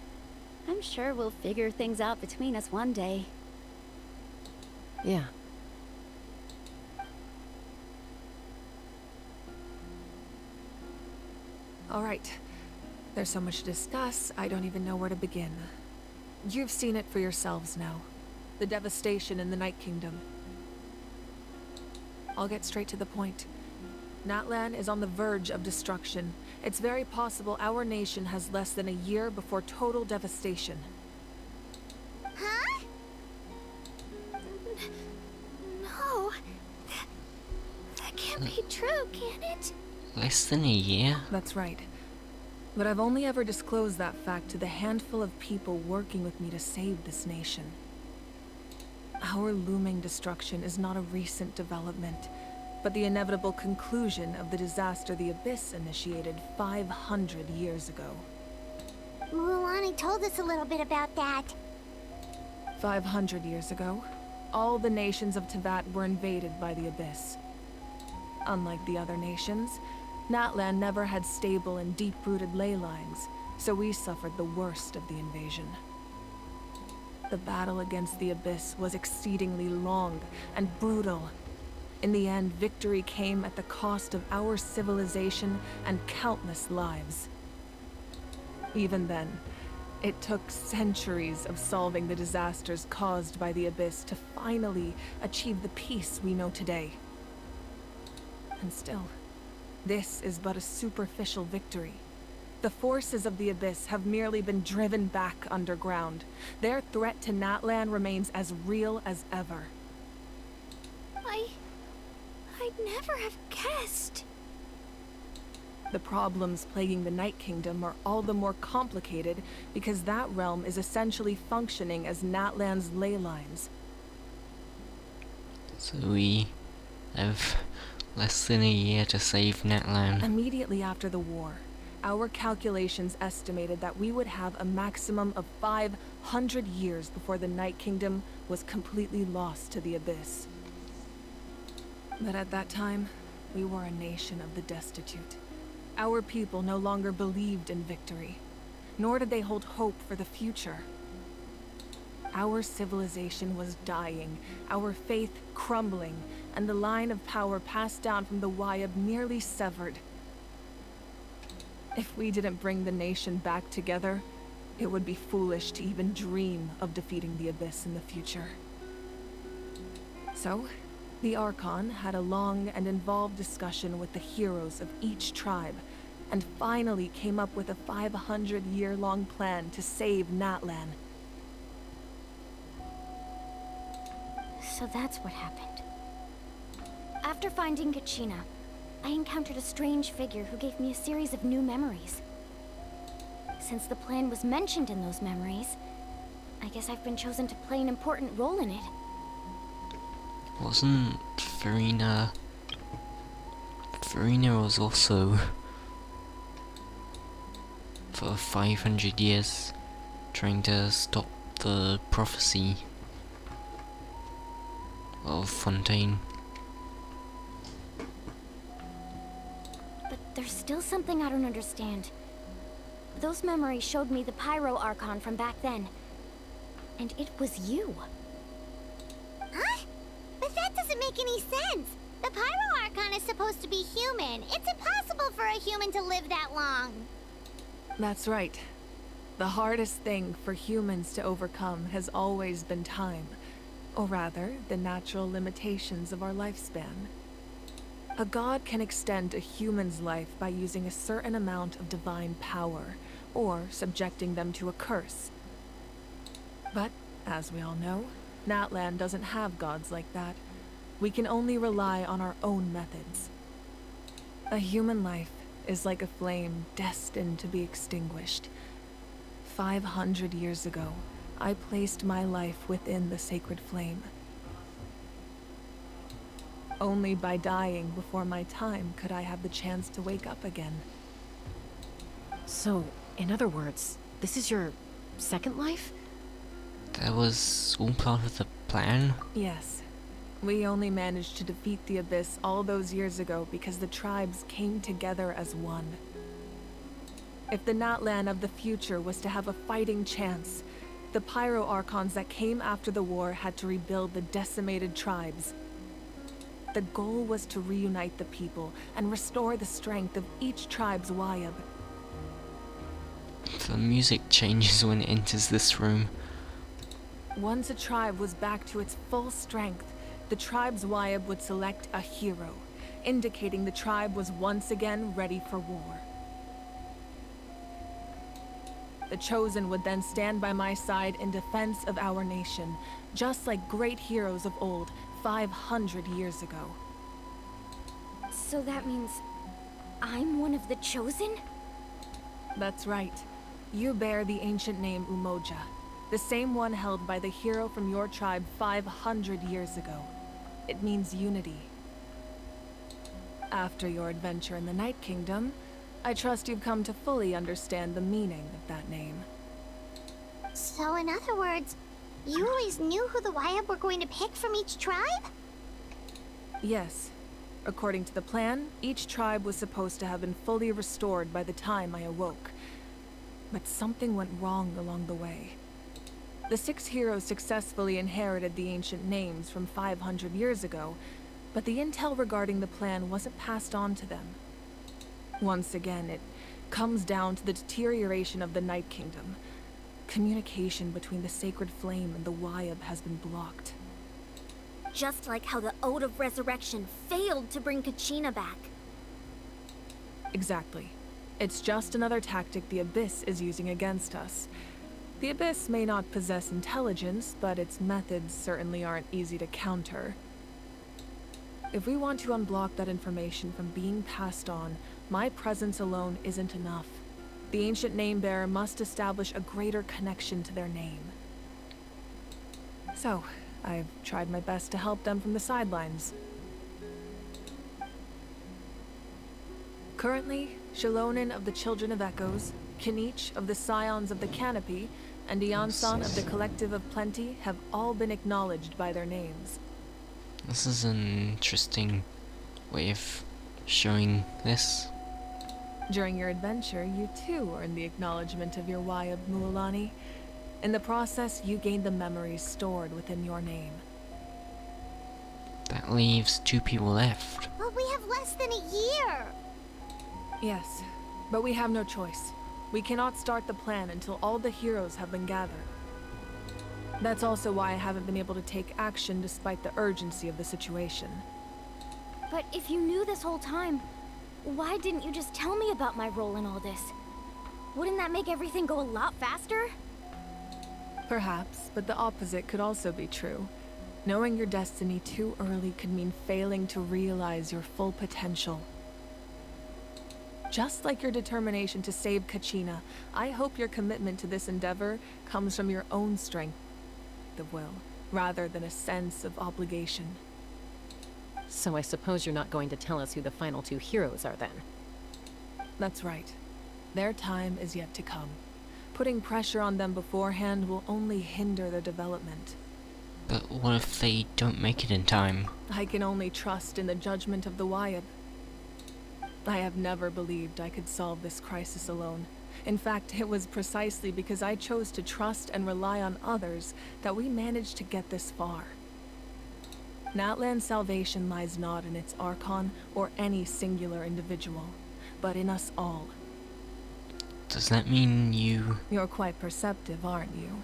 I'm sure we'll figure things out between us one day. Yeah. Alright. There's so much to discuss, I don't even know where to begin. You've seen it for yourselves now. The devastation in the Night Kingdom. I'll get straight to the point. Natlan is on the verge of destruction. It's very possible our nation has less than a year before total devastation. Huh? No. That can't be true, can it? Less than a year? That's right. But I've only ever disclosed that fact to the handful of people working with me to save this nation. Our looming destruction is not a recent development, but the inevitable conclusion of the disaster the Abyss initiated 500 years ago. Mualani told us a little bit about that. 500 years ago, all the nations of Teyvat were invaded by the Abyss. Unlike the other nations, Natlan never had stable and deep-rooted ley lines, so we suffered the worst of the invasion. The battle against the Abyss was exceedingly long and brutal. In the end, victory came at the cost of our civilization and countless lives. Even then, it took centuries of solving the disasters caused by the Abyss to finally achieve the peace we know today. And still, this is but a superficial victory. The forces of the Abyss have merely been driven back underground. Their threat to Natlan remains as real as ever. I'd never have guessed. The problems plaguing the Night Kingdom are all the more complicated because that realm is essentially functioning as Natlan's ley lines. So we have less than a year to save Natlan. Immediately after the war, our calculations estimated that we would have a maximum of 500 years before the Night Kingdom was completely lost to the Abyss. But at that time, we were a nation of the destitute. Our people no longer believed in victory, nor did they hold hope for the future. Our civilization was dying, our faith crumbling, and the line of power passed down from the Wayab nearly severed. If we didn't bring the nation back together, it would be foolish to even dream of defeating the Abyss in the future. So, the Archon had a long and involved discussion with the heroes of each tribe, and finally came up with a 500-year-long plan to save Natlan. So that's what happened. After finding Kachina, I encountered a strange figure who gave me a series of new memories. Since the plan was mentioned in those memories, I guess I've been chosen to play an important role in it. Wasn't Farina... Farina was also... for 500 years trying to stop the prophecy of Fontaine. But there's still something I don't understand. Those memories showed me the Pyro Archon from back then. And it was you. Huh? But that doesn't make any sense. The Pyro Archon is supposed to be human. It's impossible for a human to live that long. That's right. The hardest thing for humans to overcome has always been time. Or rather, the natural limitations of our lifespan. A god can extend a human's life by using a certain amount of divine power, or subjecting them to a curse. But, as we all know, Natlan doesn't have gods like that. We can only rely on our own methods. A human life is like a flame destined to be extinguished. 500 years ago, I placed my life within the sacred flame. Only by dying before my time could I have the chance to wake up again. So, in other words, this is your second life? That was all part of the plan? Yes. We only managed to defeat the Abyss all those years ago because the tribes came together as one. If the Natlan of the future was to have a fighting chance, the Pyro Archons that came after the war had to rebuild the decimated tribes. The goal was to reunite the people and restore the strength of each tribe's Wayab. The music changes when it enters this room. Once a tribe was back to its full strength, the tribe's Wayab would select a hero, indicating the tribe was once again ready for war. The Chosen would then stand by my side in defense of our nation, just like great heroes of old, 500 years ago. So that means I'm one of the Chosen? That's right. You bear the ancient name Umoja, the same one held by the hero from your tribe 500 years ago. It means unity. After your adventure in the Night Kingdom, I trust you've come to fully understand the meaning of that name. So in other words, you always knew who the Wayab were going to pick from each tribe? Yes. According to the plan, each tribe was supposed to have been fully restored by the time I awoke. But something went wrong along the way. The 6 heroes successfully inherited the ancient names from 500 years ago, but the intel regarding the plan wasn't passed on to them. Once again, it comes down to the deterioration of the Night Kingdom. Communication between the Sacred Flame and the Wayab has been blocked. Just like how the Ode of Resurrection failed to bring Kachina back. Exactly. It's just another tactic the Abyss is using against us. The Abyss may not possess intelligence, but its methods certainly aren't easy to counter. If we want to unblock that information from being passed on, my presence alone isn't enough. The ancient name-bearer must establish a greater connection to their name. So, I've tried my best to help them from the sidelines. Currently, Shilonin of the Children of Echoes, Kinich of the Scions of the Canopy, and Iansan of the Collective of Plenty have all been acknowledged by their names. This is an interesting way of showing this. During your adventure, you too earned the acknowledgement of your Wayab, Mualani. In the process, you gained the memories stored within your name. That leaves 2 people left. But we have less than a year. Yes, but we have no choice. We cannot start the plan until all the heroes have been gathered. That's also why I haven't been able to take action despite the urgency of the situation. But if you knew this whole time, why didn't you just tell me about my role in all this? Wouldn't that make everything go a lot faster? Perhaps, but the opposite could also be true. Knowing your destiny too early could mean failing to realize your full potential. Just like your determination to save Kachina, I hope your commitment to this endeavor comes from your own strength of will, rather than a sense of obligation. So I suppose you're not going to tell us who the final 2 heroes are then? That's right. Their time is yet to come. Putting pressure on them beforehand will only hinder their development. But what if they don't make it in time? I can only trust in the judgment of the Wayab. I have never believed I could solve this crisis alone. In fact, it was precisely because I chose to trust and rely on others that we managed to get this far. Natlan's salvation lies not in its Archon or any singular individual, but in us all. Does that mean you... You're quite perceptive, aren't you?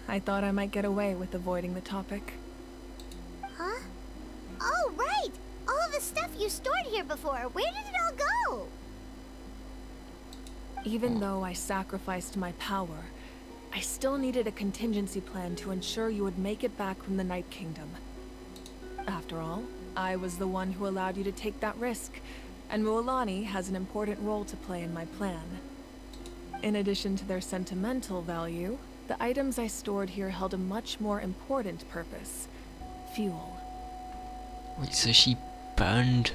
I thought I might get away with avoiding the topic. Huh? Oh, right! All the stuff you stored here before, where did it all go? Even though I sacrificed my power, I still needed a contingency plan to ensure you would make it back from the Night Kingdom. After all, I was the one who allowed you to take that risk, and Mualani has an important role to play in my plan. In addition to their sentimental value, the items I stored here held a much more important purpose: fuel. Wait, so she burned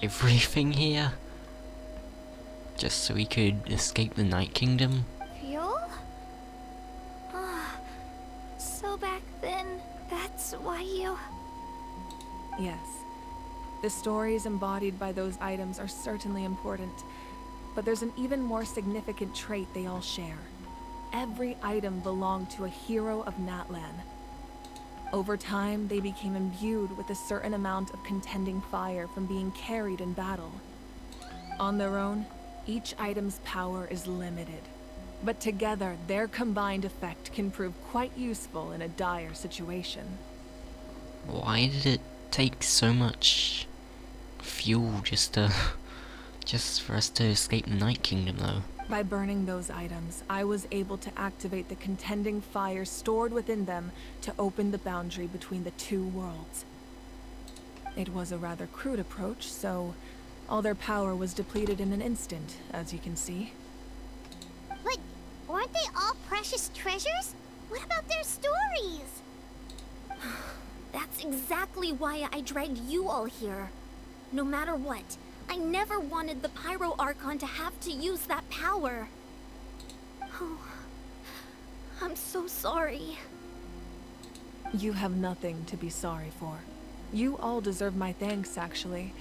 everything here? Just so we could escape the Night Kingdom? Fuel? Ah, so back then, that's why you... Yes. The stories embodied by those items are certainly important, but there's an even more significant trait they all share. Every item belonged to a hero of Natlan. Over time, they became imbued with a certain amount of contending fire from being carried in battle. On their own, each item's power is limited, but together, their combined effect can prove quite useful in a dire situation. Why did it take so much fuel just for us to escape the Night Kingdom, though? By burning those items, I was able to activate the contending fire stored within them to open the boundary between the two worlds. It was a rather crude approach, so all their power was depleted in an instant, as you can see. But weren't they all precious treasures? What about their stories? That's exactly why I dragged you all here. No matter what, I never wanted the Pyro Archon to have to use that power. Oh, I'm so sorry. You have nothing to be sorry for. You all deserve my thanks, actually.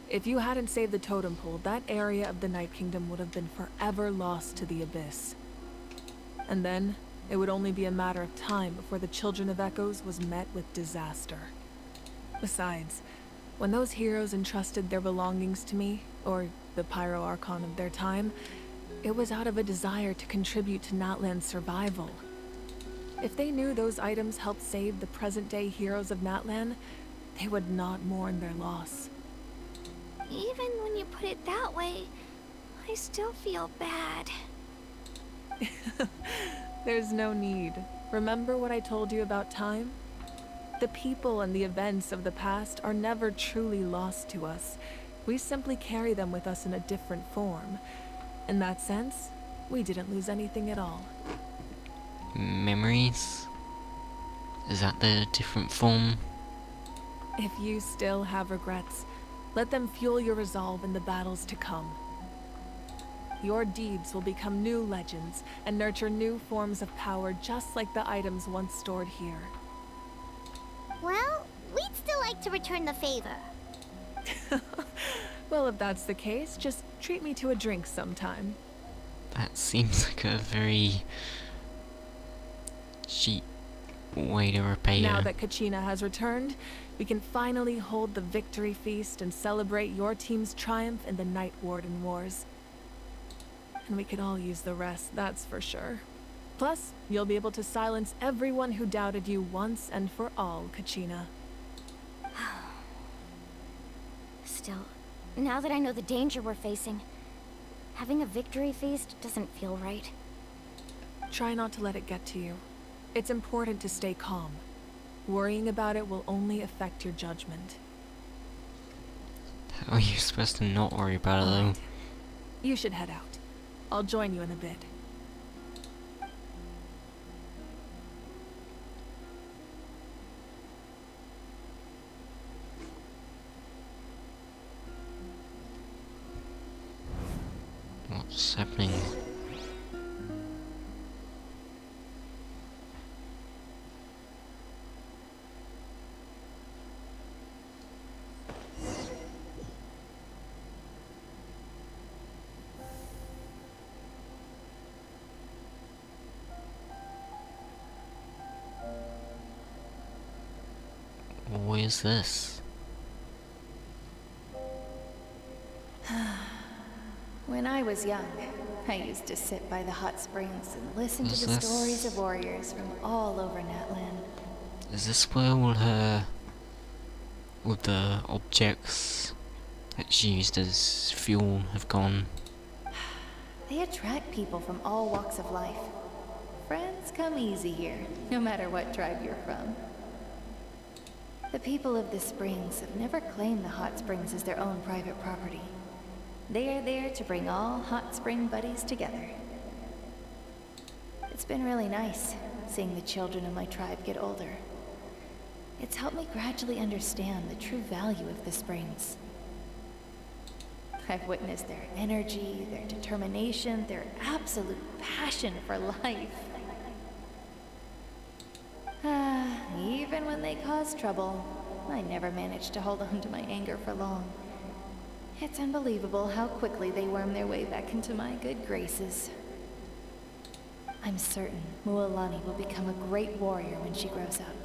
If you hadn't saved the totem pole, that area of the Night Kingdom would have been forever lost to the Abyss. And then, it would only be a matter of time before the Children of Echoes was met with disaster. Besides, when those heroes entrusted their belongings to me, or the Pyro Archon of their time, it was out of a desire to contribute to Natlan's survival. If they knew those items helped save the present-day heroes of Natlan, they would not mourn their loss. Even when you put it that way, I still feel bad. There's no need. Remember what I told you about time? The people and the events of the past are never truly lost to us. We simply carry them with us in a different form. In that sense, we didn't lose anything at all. Memories? Is that the different form? If you still have regrets, let them fuel your resolve in the battles to come. Your deeds will become new legends and nurture new forms of power just like the items once stored here. Well, we'd still like to return the favor. Well, if that's the case, just treat me to a drink sometime. That seems like a very cheap way to repay Now her. that Kachina has returned, we can finally hold the victory feast and celebrate your team's triumph in the Night Warden Wars. And we could all use the rest, that's for sure. Plus, you'll be able to silence everyone who doubted you once and for all, Kachina. Still, now that I know the danger we're facing, having a victory feast doesn't feel right. Try not to let it get to you. It's important to stay calm. Worrying about it will only affect your judgment. How are you supposed to not worry about it, though? Alright. You should head out. I'll join you in a bit. What's happening? What is this? When I was young, I used to sit by the hot springs and listen to the stories of warriors from all over Natlan. Is this where all her... with the objects that she used as fuel have gone? They attract people from all walks of life. Friends come easy here, no matter what tribe you're from. The people of the springs have never claimed the hot springs as their own private property. They are there to bring all hot spring buddies together. It's been really nice seeing the children of my tribe get older. It's helped me gradually understand the true value of the springs. I've witnessed their energy, their determination, their absolute passion for life. Even when they cause trouble, I never managed to hold on to my anger for long. It's unbelievable how quickly they worm their way back into my good graces. I'm certain Mualani will become a great warrior when she grows up.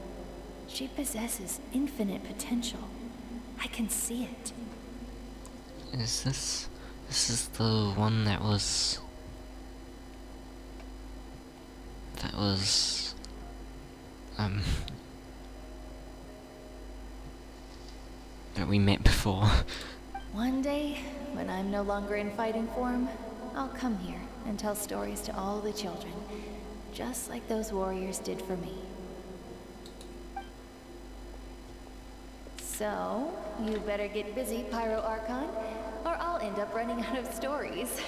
She possesses infinite potential. I can see it. Is this... this is the one that was... that we met before. One day, when I'm no longer in fighting form, I'll come here and tell stories to all the children, just like those warriors did for me. So, you better get busy, Pyro Archon, or I'll end up running out of stories.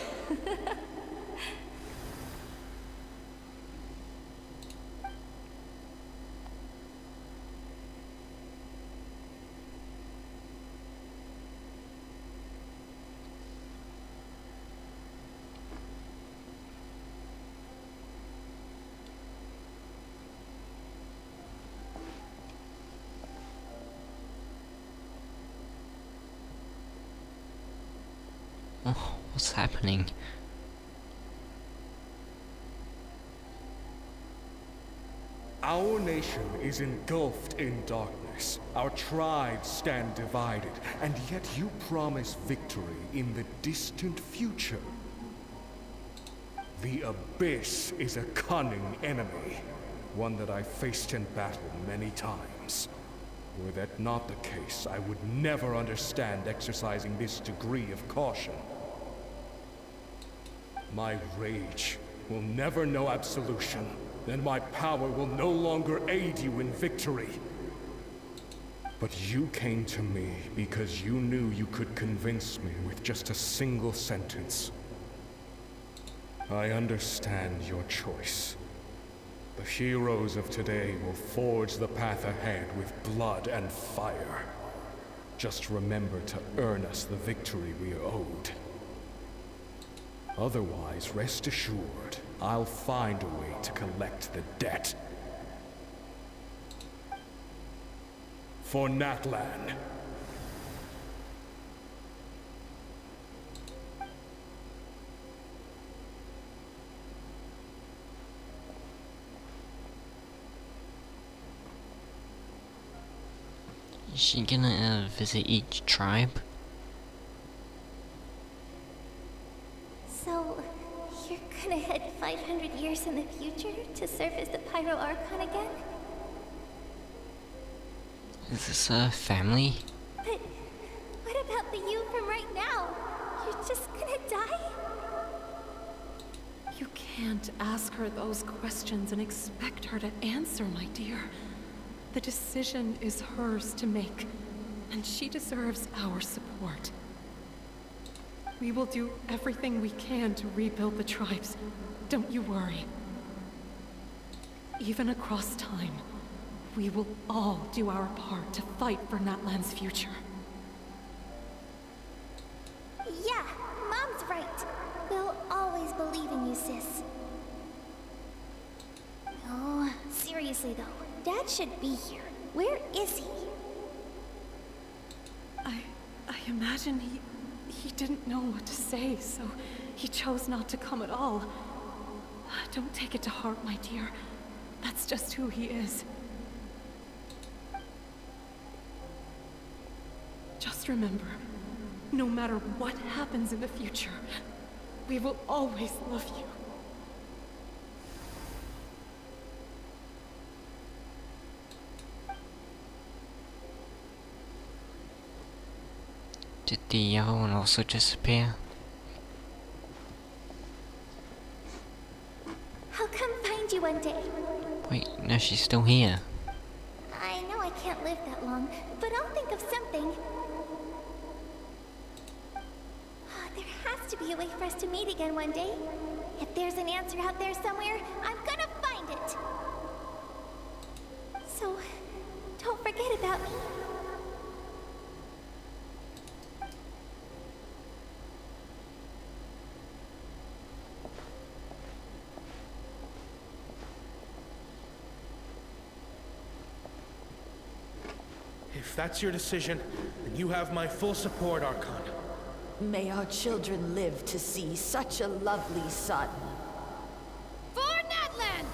Oh, what's happening? Our nation is engulfed in darkness. Our tribes stand divided, and yet you promise victory in the distant future. The Abyss is a cunning enemy, one that I faced in battle many times. Were that not the case, I would never understand exercising this degree of caution. My rage will never know absolution, and my power will no longer aid you in victory. But you came to me because you knew you could convince me with just a single sentence. I understand your choice. The heroes of today will forge the path ahead with blood and fire. Just remember to earn us the victory we are owed. Otherwise, rest assured, I'll find a way to collect the debt. For Natlan. Is she gonna visit each tribe? So, you're gonna head 500 years in the future to serve as the Pyro Archon again? Is this a family? But what about the you from right now? You're just gonna die? You can't ask her those questions and expect her to answer, my dear. The decision is hers to make, and she deserves our support. We will do everything we can to rebuild the tribes. Don't you worry. Even across time, we will all do our part to fight for Natlan's future. Yeah, Mom's right. We'll always believe in you, sis. No, seriously though, Dad should be here. Where is he? I imagine he didn't know what to say, so he chose not to come at all. Don't take it to heart, my dear. That's just who he is. Just remember, no matter what happens in the future, we will always love you. Did the other one also disappear? I'll come find you one day. Wait, no, she's still here. I know I can't live that long, but I'll think of something. There has to be a way for us to meet again one day. If there's an answer out there somewhere, I'm gonna find it. So, don't forget about me. If that's your decision, then you have my full support, Archon. May our children live to see such a lovely son. For Natlan!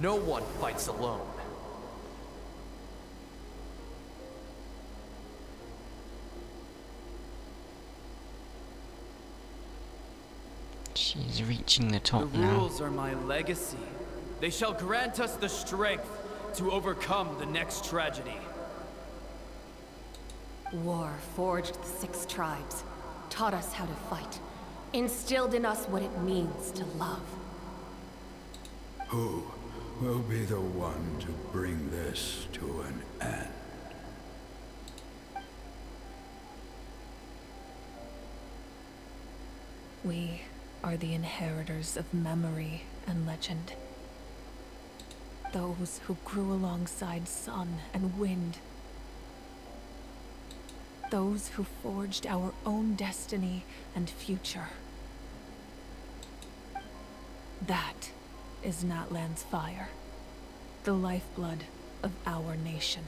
No one fights alone. She's reaching the top The now. rules are my legacy. They shall grant us the strength to overcome the next tragedy. War forged the 6 tribes, taught us how to fight, instilled in us what it means to love. Who will be the one to bring this to an end? We are the inheritors of memory and legend. Those who grew alongside sun and wind. Those who forged our own destiny and future. That is Natlan's fire, the lifeblood of our nation.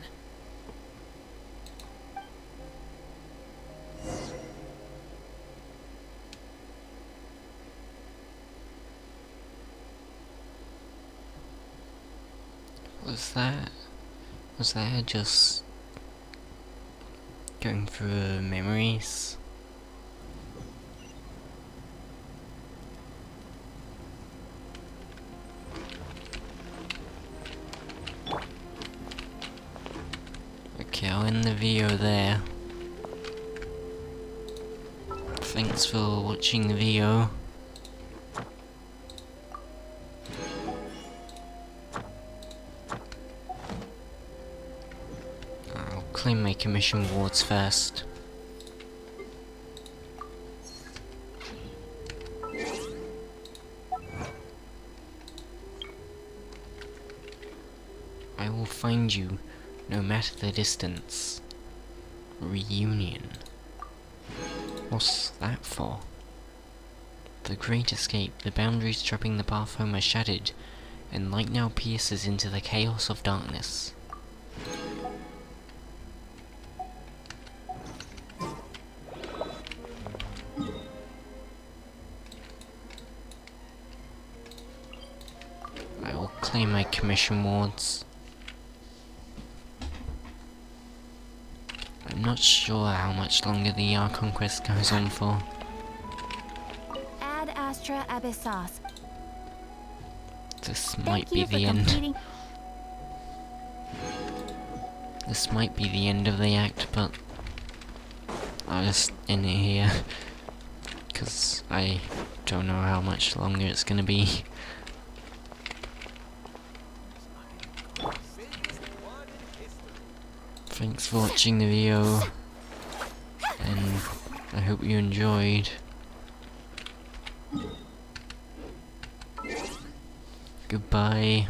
Was that just going through memories? Okay, I'll end the video there. Thanks for watching the video. I'll claim my commission rewards first. I will find you, no matter the distance. Reunion. What's that for? The Great Escape, the boundaries trapping the path home are shattered, and light now pierces into the chaos of darkness. I will claim my commission rewards. I'm not sure how much longer the Archon quest goes on for. Ad Astra Abyssos. This might be the end. This might be the end of the act, but I'll just end it here, because I don't know how much longer it's gonna be. Thanks for watching the video, and I hope you enjoyed. Goodbye.